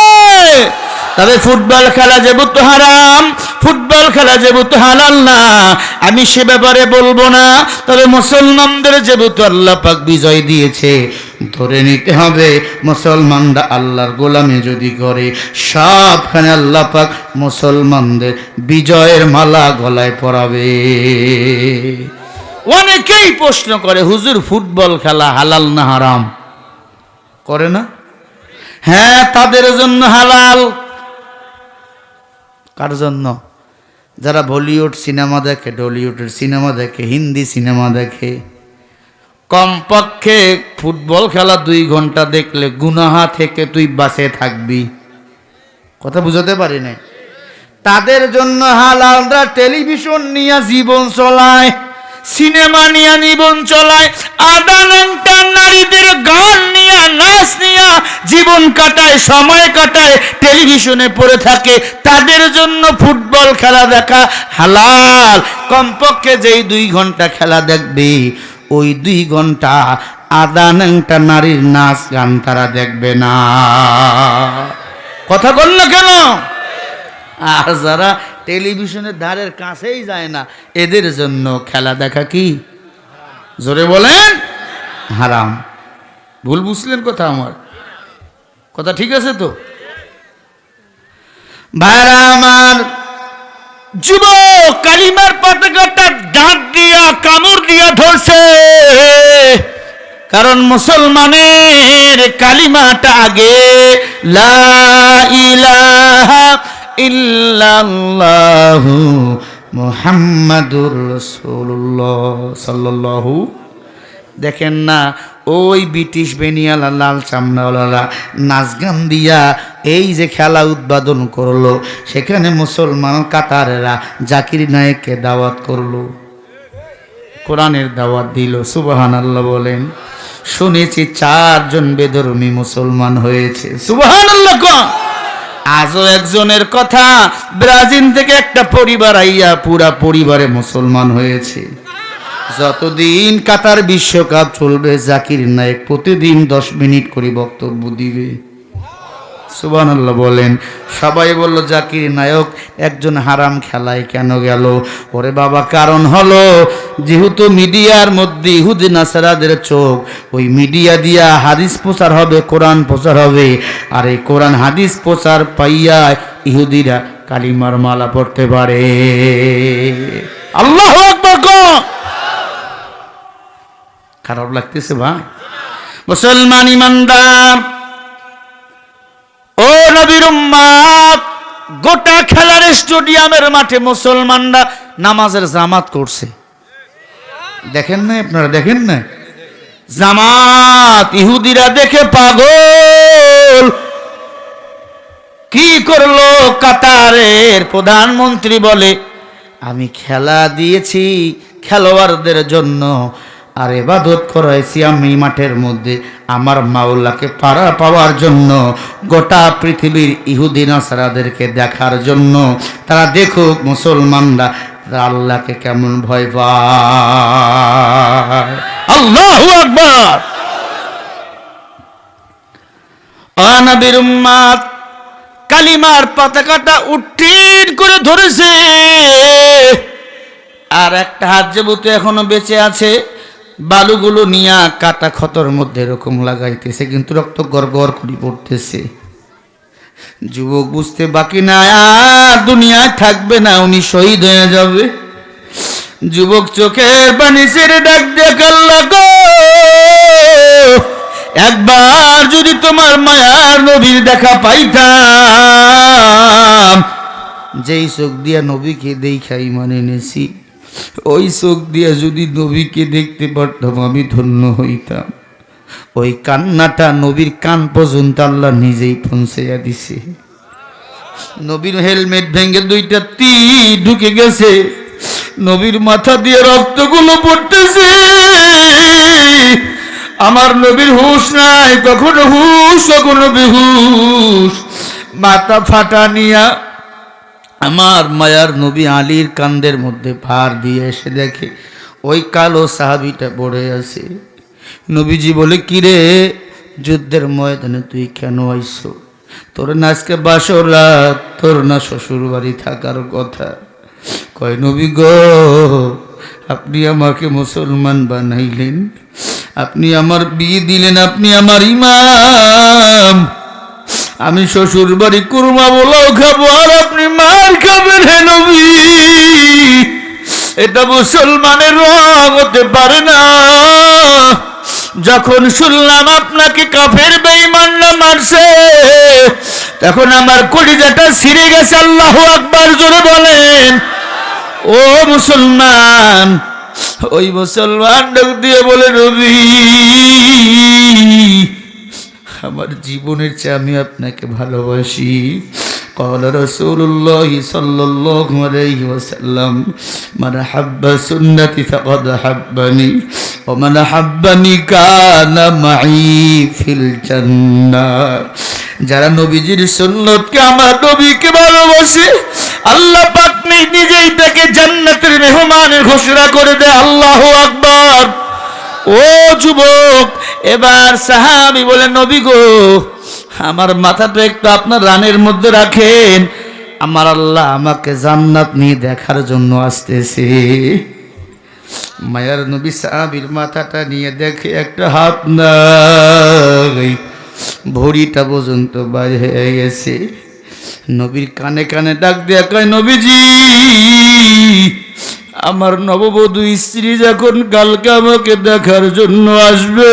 তবে ফুটবল খেলা যেহেতু হারাম, ফুটবল খেলা যেহেতু হালাল না, আমি সে ব্যাপারে বলবো না। তবে মুসলমানদের যেহেতু আল্লাহ পাক বিজয় দিয়েছে, ধরে নিতে হবে মুসলমানরা আল্লাহর গোলামি যদি করে, সবখানে আল্লাহ পাক মুসলমানদের বিজয়ের মালা গলায় পরাবে। অনেকেই প্রশ্ন করে, হুজুর ফুটবল খেলা হালাল না হারাম? করে না? হ্যাঁ, তাদের জন্য হালাল। কার জন্য? যারা বলিউড সিনেমা দেখে, টলিউডের সিনেমা দেখে, হিন্দি সিনেমা দেখে, কমপক্ষে ফুটবল খেলা 2 ঘন্টা দেখলে গুনাহ থেকে তুই বাঁচে থাকবি। কথা বুঝাতে পারি না? তাদের জন্য হালালরা টেলিভিশন নিয়ে জীবন চলায়, সিনেমা নিয়ে জীবন চলায়, আদানটা নারীদের গান নিয়ে, নাচ নিয়ে জীবন কাটায়, সময় কাটায়, টেলিভিশনে পড়ে থাকে। তাদের জন্য ফুটবল খেলা দেখা হালাল। কমপক্ষে যেই 2 ঘন্টা খেলা দেখবে, ওই 2 ঘন্টা আদানটা নারীর নাচ গান তারা দেখবে না। কথা বল না কেন? আর যারা টেলিভিশনের ধারের কাছেই যায় না, এদের জন্য খেলা দেখা কি? জোরে বলেন, হারাম। ভুল বুঝলেন কথা? আমার কথা ঠিক আছে তো? ভাইরা আমার, যুবক কালিমার পতাকাটা দাঁত দিয়া কামড় দিয়া ধরছে, কারণ মুসলমানের কালিমাটা আগে লা ইলাহা ইল্লাল্লাহু মুহাম্মাদুর রাসূলুল্লাহ সাল্লাল্লাহু। দেখেন না, ওই ব্রিটিশ বেনিয়ালা লাল চামড়াওয়ালা নাচ গান দিয়া এই যে খেলা উদ্বোধন করলো, সেখানে মুসলমান কাতারেরা জাকির নায়েককে দাওয়াত করলো, কোরআনের দাওয়াত দিল। সুবহানাল্লাহ বলেন। শুনেছি 4 জন বেধর্মী মুসলমান হয়েছে। সুবহানাল্লাহ। আজও একজনের কথা, ব্রাজিল থেকে একটা পরিবার আইয়া পুরা পরিবারে মুসলমান হয়েছে। যতদিন কাতার বিশ্বকাপ চলবে, জাকির নায়েক প্রতিদিন 10 মিনিট করে বক্তব্য দিবে। সুবহানাল্লাহ বলেন। সবাই বলল, জাকির নায়ক একজন হারাম খেলায় কেন গেল? ওরে বাবা, কারণ হলো যেহেতু মিডিয়ার মধ্যে ইহুদি নাসারাদের চোখ, ওই মিডিয়া দিয়া হাদিস প্রচার হবে, কোরআন প্রচার হবে, আর এই কোরআন হাদিস প্রচার পাইয়া ইহুদিরা কালিমার মালা পড়তে পারে। আল্লাহু আকবার। খারাপ লাগতেছে ভাই? মুসলমান ইমানদার ও নবীর উম্মত, গোটা খেলার স্টেডিয়ামের মাঠে মুসলমানরা নামাজের জামাত করছে। দেখেন না আপনারা? দেখেন না জামাত? ইহুদিরা দেখে পাগল। কি করলো? কাতারের প্রধানমন্ত্রী বলে, আমি খেলা দিয়েছি খেলোয়াড়দের জন্য, আর ইবাদত করাইছি আমি মাঠের মধ্যে আমার মাওলাকে পাওয়ার জন্য, গোটা পৃথিবীর ইহুদি নাসারাদেরকে দেখার জন্য। তারা দেখুক মুসলমানরা আল্লাহকে কেমন ভয় পায়। আল্লাহু আকবার। নবীর উম্মত কালিমার পতাকাটা উঠিন করে ধরেছে, আর একটা হাত যেহেতু এখনো বেঁচে আছে, বালুগুলো নিয়ে কাটা ক্ষতর মধ্যে এরকম লাগাইতেছে, কিন্তু রক্ত গড়গড় করে পড়তেছে। যুবক বুঝতে বাকি না, আর দুনিয়ায় থাকবে না, উনি শহীদ হয়ে যাবে। যুবক চোখের পানি ছেড়ে ডাক দিয়ে আল্লাহ গো, একবার যদি তোমার মায়ার নবীর দেখা পাইতাম, যেই চোখ দিয়া নবীকে দেখাই মানে এনেছি, ওই চোখ দিয়া যদি নবীকে দেখতে পারতাম আমি ধন্য হইতাম। ওই কান্নাটা নবীর কান পর্যন্ত আল্লাহ নিজেই পৌঁছাইয়া দিছে। নবীর হেলমেট ভেঙে দুইটা তীর ঢুকে গেছে, নবীর মাথা দিয়ে রক্তগুলো পড়তেছে। আমার নবীর হুঁশ নাই, কখনো হুঁশ কখনো বেহুশ, মাথা ফাটা নিয়া আমার মায়ার নবী আলীর কান্দের মধ্যে ভার দিয়ে এসে দেখে ওই কালো সাহাবিটা পড়ে আছে। নবীজি বলে, কিরে, যুদ্ধের ময়দানে তুই কেন আইছো? তোর না আজকে বাসর রাত, তোর না শ্বশুর বাড়ি থাকার কথা? কয়, নবী গো, আপনি আমাকে মুসলমান বানাইলেন, আপনি আমার বিয়ে দিলেন, আপনি আমার ইমাম, আমি শ্বশুর বাড়ি কুরমা বলাও খাবো আর আপনি মার খাবেন। হে নবী, এটা মুসলমানের রং হতে পারে না। যখন শুনলাম আপনাকে কাফের বেঈমানরা মারছে, তখন আমার কলিজাটা ছিঁড়ে গেছে। আল্লাহু আকবার জোরে বলেন। ও মুসলমান, ওই মুসলমান ডাক দিয়ে বলে, নবী, আমার জীবনের চেয়ে আমি আপনাকে ভালোবাসি। قال رسول الله صلى الله عليه وسلم من حب سنتي فقد حبني ومن حبني كان معي في الجنة। যারা নবীজির সুন্নতকে, আমার নবীকে ভালোবাসে, আল্লাহ পাক নিজেই তাকে জান্নাতের মেহমানের ঘোষণা করে দেয়। আল্লাহু আকবার। ও যুবক, এবার সাহাবী বলে, নবী গো, আমার মাথাটা একটু আপনার রানের মধ্যে রাখেন, আমার আল্লাহ আমাকে জান্নাত নিয়ে দেখার জন্য আসতেছে। মায়ার নবী সাহাবীর মাথাটা নিয়ে দেখে একটা হাত নাই, ভরিটা পর্যন্ত বাইরে হয়ে গেছে। নবীর কানে কানে ডাক দেয়া কয়, নবীজি, আমার নববধূ স্ত্রী যখন কালকে আমাকে দেখার জন্য আসবে,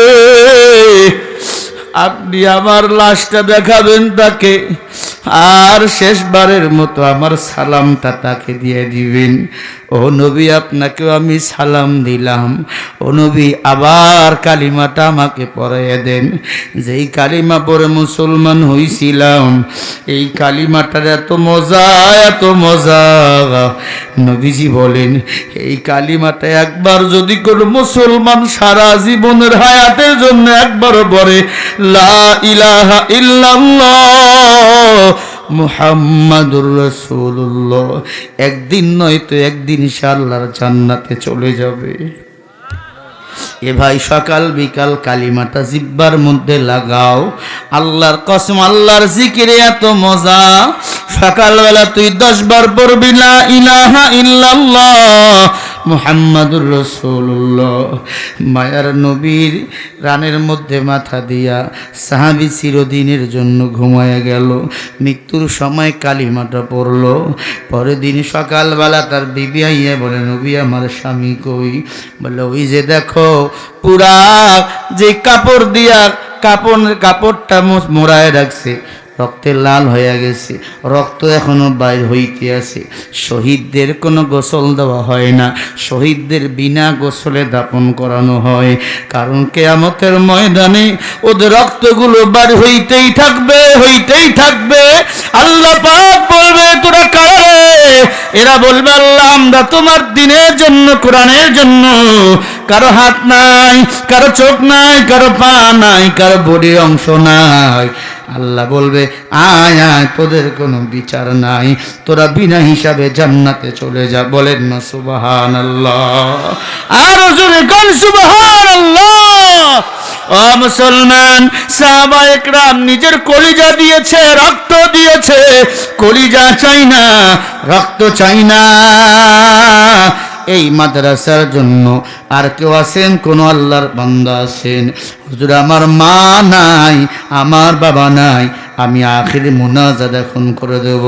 আপনি আমার লাশটা দেখাবেন তাকে, আর শেষবারের মতো আমার সালামটা তাকে দিয়ে দিবেন। ও নবী, আপনাকেও আমি সালাম দিলাম। ও নবী, আবার কালিমাটা আমাকে পড়াইয়া দেন। যেই কালিমা পড়ে মুসলমান হইছিলাম, এই কালিমাটার এত মজা, এত মজা। নবীজি বলেন, এই কালিমাটা একবার যদি কোনো মুসলমান সারা জীবনের হায়াতের জন্য একবার পড়ে, লা ইলাহা ইল্লাল্লাহ মুহাম্মাদুর রাসূলুল্লাহ, একদিন নয়তো একদিন ইনশাআল্লাহ জান্নাতে চলে যাবে। এ ভাই, সকাল বিকাল কালিমাটা জিহ্বার মধ্যে লাগাও। আল্লাহর কসম, আল্লাহর জিকিরে এত মজা। সকালবেলা তুই 10 বার পড়বি লা ইলাহা ইল্লাল্লাহ মুহাম্মাদুর রাসূলুল্লাহ। মায়ার নবীর রানের মধ্যে মাথা দিয়া সাহাবী চিরদিনের জন্য ঘুমায়া গেল। মৃত্যুর সময় কালিমাটা পড়ল। পরের দিন সকালবেলা তার বিবি আইয়া বলে, নবী, আমার স্বামী কই? বলে, ওই যে দেখো, পুরা যে কাপড় দিয়া কাপড়টা মোড়ায় রাখছে, রক্তে লাল হয়ে গেছে, রক্ত এখনো বাইর হইতে আছে। শহীদদের কোনো গোসল দেওয়া হয় না, শহীদদের বিনা গোসলে দাপন করানো হয়, কারণ কিয়ামতের ময়দানে ওদের রক্তগুলো বাইর হইতেই থাকবে, হইতেই থাকবে। আল্লাহ পাক বলবে, তোরা কারা রে? এরা বলবে, আল্লাহ, আমরা তোমার দ্বীনের জন্য, কোরআনের জন্য। কারো হাত নাই, কারো চোখ নাই, কারো পা নাই, কারো বডি অংশ নাই। আল্লাহ বলবে, আয় আয়, তোদের কোনো বিচার নাই, তোরা বিনা হিসাবে জান্নাতে চলে যা। বলেন না সুবহানাল্লাহ? আর জোরে কোন সুবহানাল্লাহ? ও মুসলমান, সাহাবায়ে কেরাম নিজের কলিজা দিয়েছে, রক্ত দিয়েছে। কলিজা চাই না, রক্ত চাই না। এই মাদ্রাসার জন্য আর কেউ আছেন? কোন আল্লাহর বান্দা আছেন? হুজুর আমার মা নাই, আমার বাবা নাই, আমি আখিরি মুনাজাত এখন করে দেব।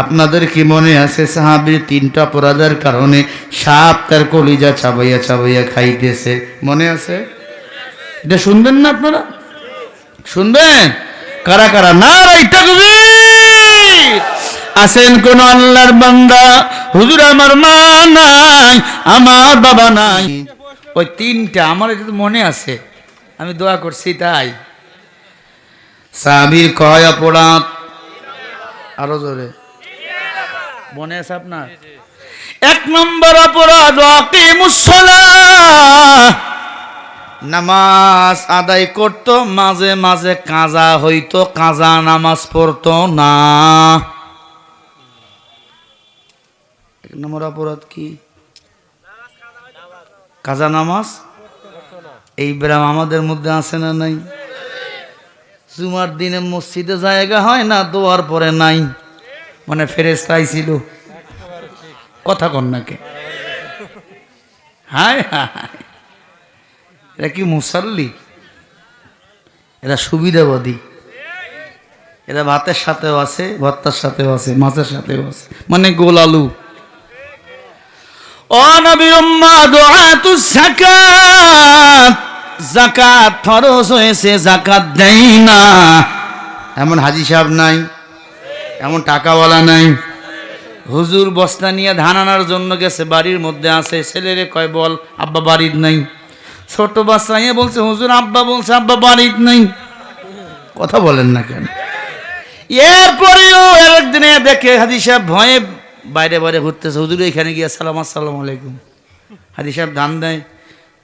আপনাদের কি মনে আছে সাহাবীর 3টা অপরাধের কারণে সাপ তার কলিজা চাবাইয়া চাবাইয়া খাইতেছে? মনে আছে? এটা শুনবেন না আপনারা? শুনবেন? কারা কারা নারে তাকবীর? আছেন কোন আল্লাহর বান্দা? হুজুর আমার মা নাই, আমার বাবা নাই। ওই 3টা আমার এটা মনে আছে, আমি দোয়া করছি তাই। সাহাবীর কয় অপরাধ? আরো জোরে মনে আছে আপনার? 1 নম্বর অপরাধ আকিমুস সালাহ, নামাজ আদায় করত, মাঝে মাঝে কাজা হইতো, কাজা নামাজ পড়তো না। 1 নম্বর অপরাধ কি? কাজা নামাজ। এই ব্যায়াম আমাদের মধ্যে আছে না নাই? জুমার দিনে মসজিদে জায়গা হয় না, দোয়ার পরে নাই, মানে ফেরেশতা আইছিল। কথা কন নাকি? হায় হায়, এরা কি মুসাল্লি? এরা সুবিধাবাদী। এরা ভাতের সাথেও আছে, ভর্তার সাথেও আছে, মাছের সাথেও আছে, মানে গোল আলু। ও নবীর উম্মাহ, দুআতুস যাকাত, যাকাত ফরজ হয়েছে, যাকাত দেয় না। এমন হাজী সাহেব নাই, এমন টাকাওয়ালা নাই। হুজুর বস্তা নিয়ে ধান আনার জন্য গেছে, বাড়ির মধ্যে আছে, ছেলেরে কয় বল আব্বা বাড়ির নাই। ছোট বাচ্চা নিয়ে বলছে হুজুর আব্বা বলছে আব্বা বাড়ির নাই। কথা বলেন না কেন? এরপরেও একদিনে দেখে হাজী সাহেব ভয়ে বাইরে বাইরে ঘুরতেছে। হুজুর এখানে গিয়ে আসসালামু আলাইকুম। হাজী সাহেব ধান দেয়,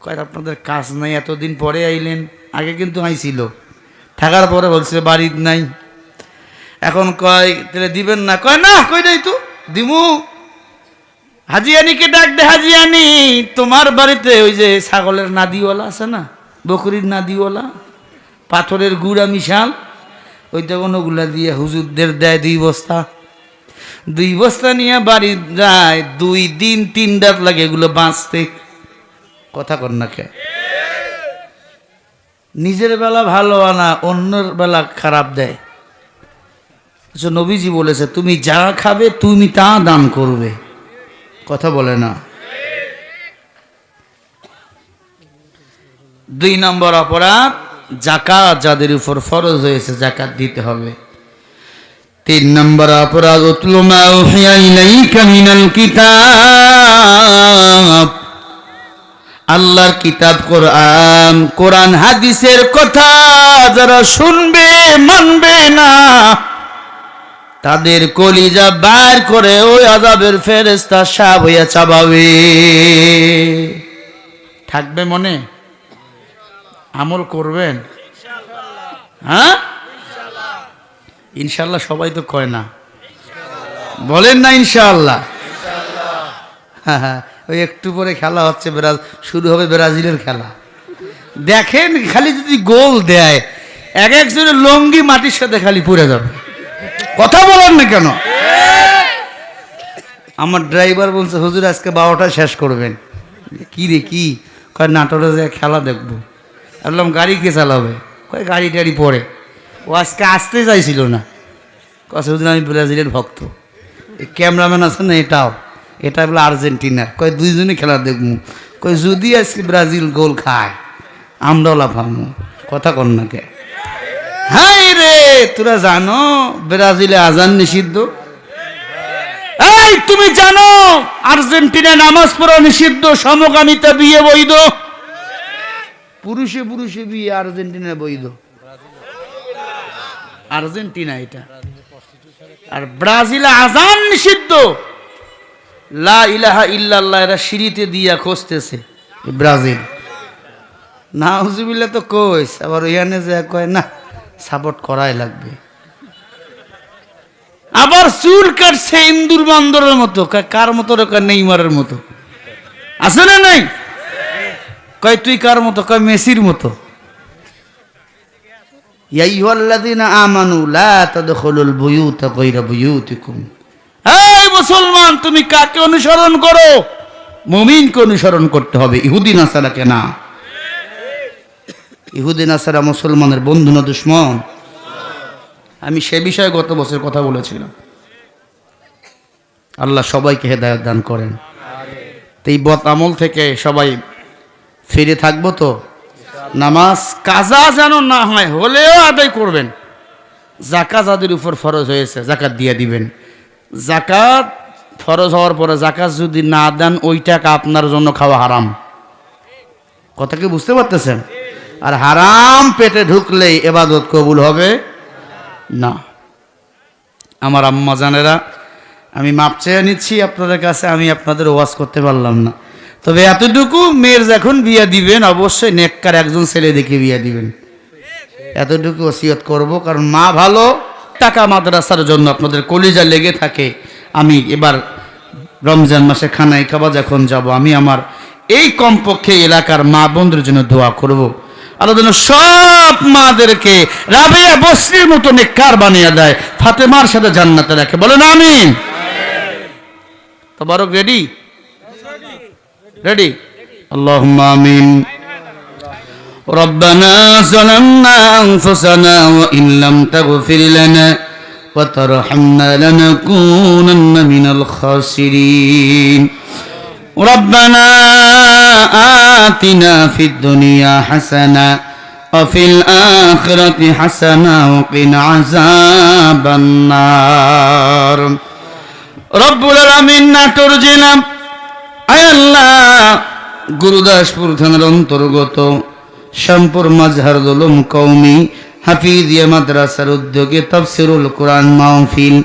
কয় আপনাদের কাজ নাই, এতদিন পরে আইলেন, আগে কিন্তু আইছিল। থাকার পরে বলছে বাড়ির নাই। এখন কয় তাহলে দিবেন না? কয় না, কই নাই তো দিমু। হাজিয়ানিকে ডাক দে, হাজিয়ানি তোমার বাড়িতে ওই যে ছাগলের নাদিওয়ালা আছে না, বকরির নাদিওয়ালা, পাথরের গুঁড়া মিশাল, ওইটা কোনোগুলা দিয়ে হুজুরদের দেয় 2 বস্তা। 2 বস্তা নিয়ে বাড়ি যায়, 2 দিন 3 রাত লাগে এগুলো বাঁচতে। কথা কর না কে? নিজের বেলা ভালো আনা, অন্যের বেলা খারাপ দেয়। নবীজি বলেছে তুমি যা খাবে তুমি তা দান করবে। কথা বলে না? 2 নম্বর অপরাধ যাকাত, যাদের উপর ফরজ হয়েছে যাকাত দিতে হবে। 3 নম্বর অপরাধ উতলু মা উহিয়া ইলাইকা মিনাল কিতাব, আল্লাহর কিতাব কোরআন, কোরআন হাদিসের কথা যারা শুনবে মানবে না, তাদের কলিজা বাইর করে ওই আযাবের ফেরেশতা সাপ হইয়া চাবাবে। থাকবে মনে? আমল করবেন? হ্যাঁ ইনশাআল্লাহ। সবাই তো কয় না, বলেন না ইনশাআল্লাহ? হ্যাঁ, ওই একটু পরে খেলা হচ্ছে, শুরু হবে ব্রাজিলের খেলা। দেখেন খালি যদি গোল দেয়, এক একজনের লঙ্গি মাটির সাথে খালি পড়ে যাবে। কথা বলেন না কেন? আমার ড্রাইভার বলছে হুজুর আজকে 12টা শেষ করবেন। কি রে কি? কয় নাটোরে যে খেলা দেখবো। বললাম গাড়ি কে চালাবে? কয় গাড়ি টাড়ি পড়ে। ও আজকে আসতে চাইছিল না, কয় হুজুর আমি ব্রাজিলের ভক্ত। ক্যামেরাম্যান আছে না, এটা বলে আর্জেন্টিনা। কয় 2 জনই খেলা দেখবো। কয় যদি আজকে ব্রাজিল গোল খায় আমরাও লাফামো। কথা কর না কে? হাই রে, তোরা জানো ব্রাজিলে আজান নিষিদ্ধ? এই তুমি জানো আর্জেন্টিনা নামাজ পড়া নিষিদ্ধ, সমকামিতা বিয়ে বৈধ? পুরুষে পুরুষে বিয়ে আর্জেন্টিনা বৈধ। আর্জেন্টিনা এটা, আর ব্রাজিলে আজান নিষিদ্ধ। লা ইলাহা ইল্লাল্লাহ এরা সিঁড়িতে দিয়া খুঁজতেছে ব্রাজিল। নাউজুবিল্লাহ তো কইস, আবার ওইখানে যে কয় না সাপোর্ট করাই লাগবে। আবার চুল কাটছে ইন্দুর বান্দরের মতো। কার মতো? নেইমারের মতো। আছে না নাই? কয় তুই কার মতো? কয় মেসির মতো। ইয়া আইয়ুহাল্লাযীনা আমানু লা তাদখুলুল বুয়ুতা গায়রা বুয়ুতিকুম। এই মুসলমান, তুমি কাকে অনুসরণ করো? মুমিনকে অনুসরণ করতে হবে, ইহুদি নাসারাকে না। ইহুদি নাসারা মুসলমানের বন্ধু না দুশমন? আমি সে বিষয়ে গত বছর কথা বলেছিলাম। আল্লাহ সবাইকে হেদায়েত দান করেন। তো এই বদ আমল থেকে সবাই ফিরে থাকবো তো। নামাজ কাজা যেন না হয়, হলেও আদায় করবেন। যাকাত যাদের উপর ফরজ হয়েছে যাকাত দিয়ে দিবেন। যাকাত ফরজ হওয়ার পরে যাকাত যদি না দেন, ওই টাকা আপনার জন্য খাওয়া হারাম। কথা কি বুঝতে পারতেছেন? আর হারাম পেটে ঢুকলে ইবাদত কবুল হবে না। আমার আম্মা জানেরা, আমি মাপ চেয়ে নিচ্ছি আপনাদের কাছে, আমি আপনাদের ওয়াজ করতে পারলাম না। তবে এতটুকু, মেয়ের যখন বিয়ে দিবেন অবশ্যই নেককার একজন ছেলে দেখে বিয়ে দিবেন, এতটুকু ওসিয়ত করব। কারণ মা ভালো, টাকা মাদ্রাসার জন্য আপনাদের কলিজা লেগে থাকে। আমি এবার রমজান মাসে খানায় খাওয়া যখন যাব, আমি আমার এই কমপক্ষে এলাকার মা বোনদের জন্য দোয়া করব। আল্লাহ যেন সব মাদেরকে রাবেয়া বসরির মতো নেককার বানিয়ে দেয়, ফাতেমার সাথে জান্নাতে রাখে। বলেন আমিন। তবারক রেডি? রেডি? আল্লাহুম্মা আমিন। ربنا ظلمنا أنفسنا وإن لم تغفر لنا وترحمنا لنكونن من الخاسرين ربنا آتنا في الدنيا حسنة وفي الآخرة حسنة وقنا عذاب النار رب العالمين নাটোর জেলা আয় আল্লাহ গুরুদাসপুর থানার অন্তর্গত শ্যামপুর মাজহারুল উলুম কওমি হাফিজিয়া মাদ্রাসার উদ্যোগে তাফসীরুল কুরআন মাহফিল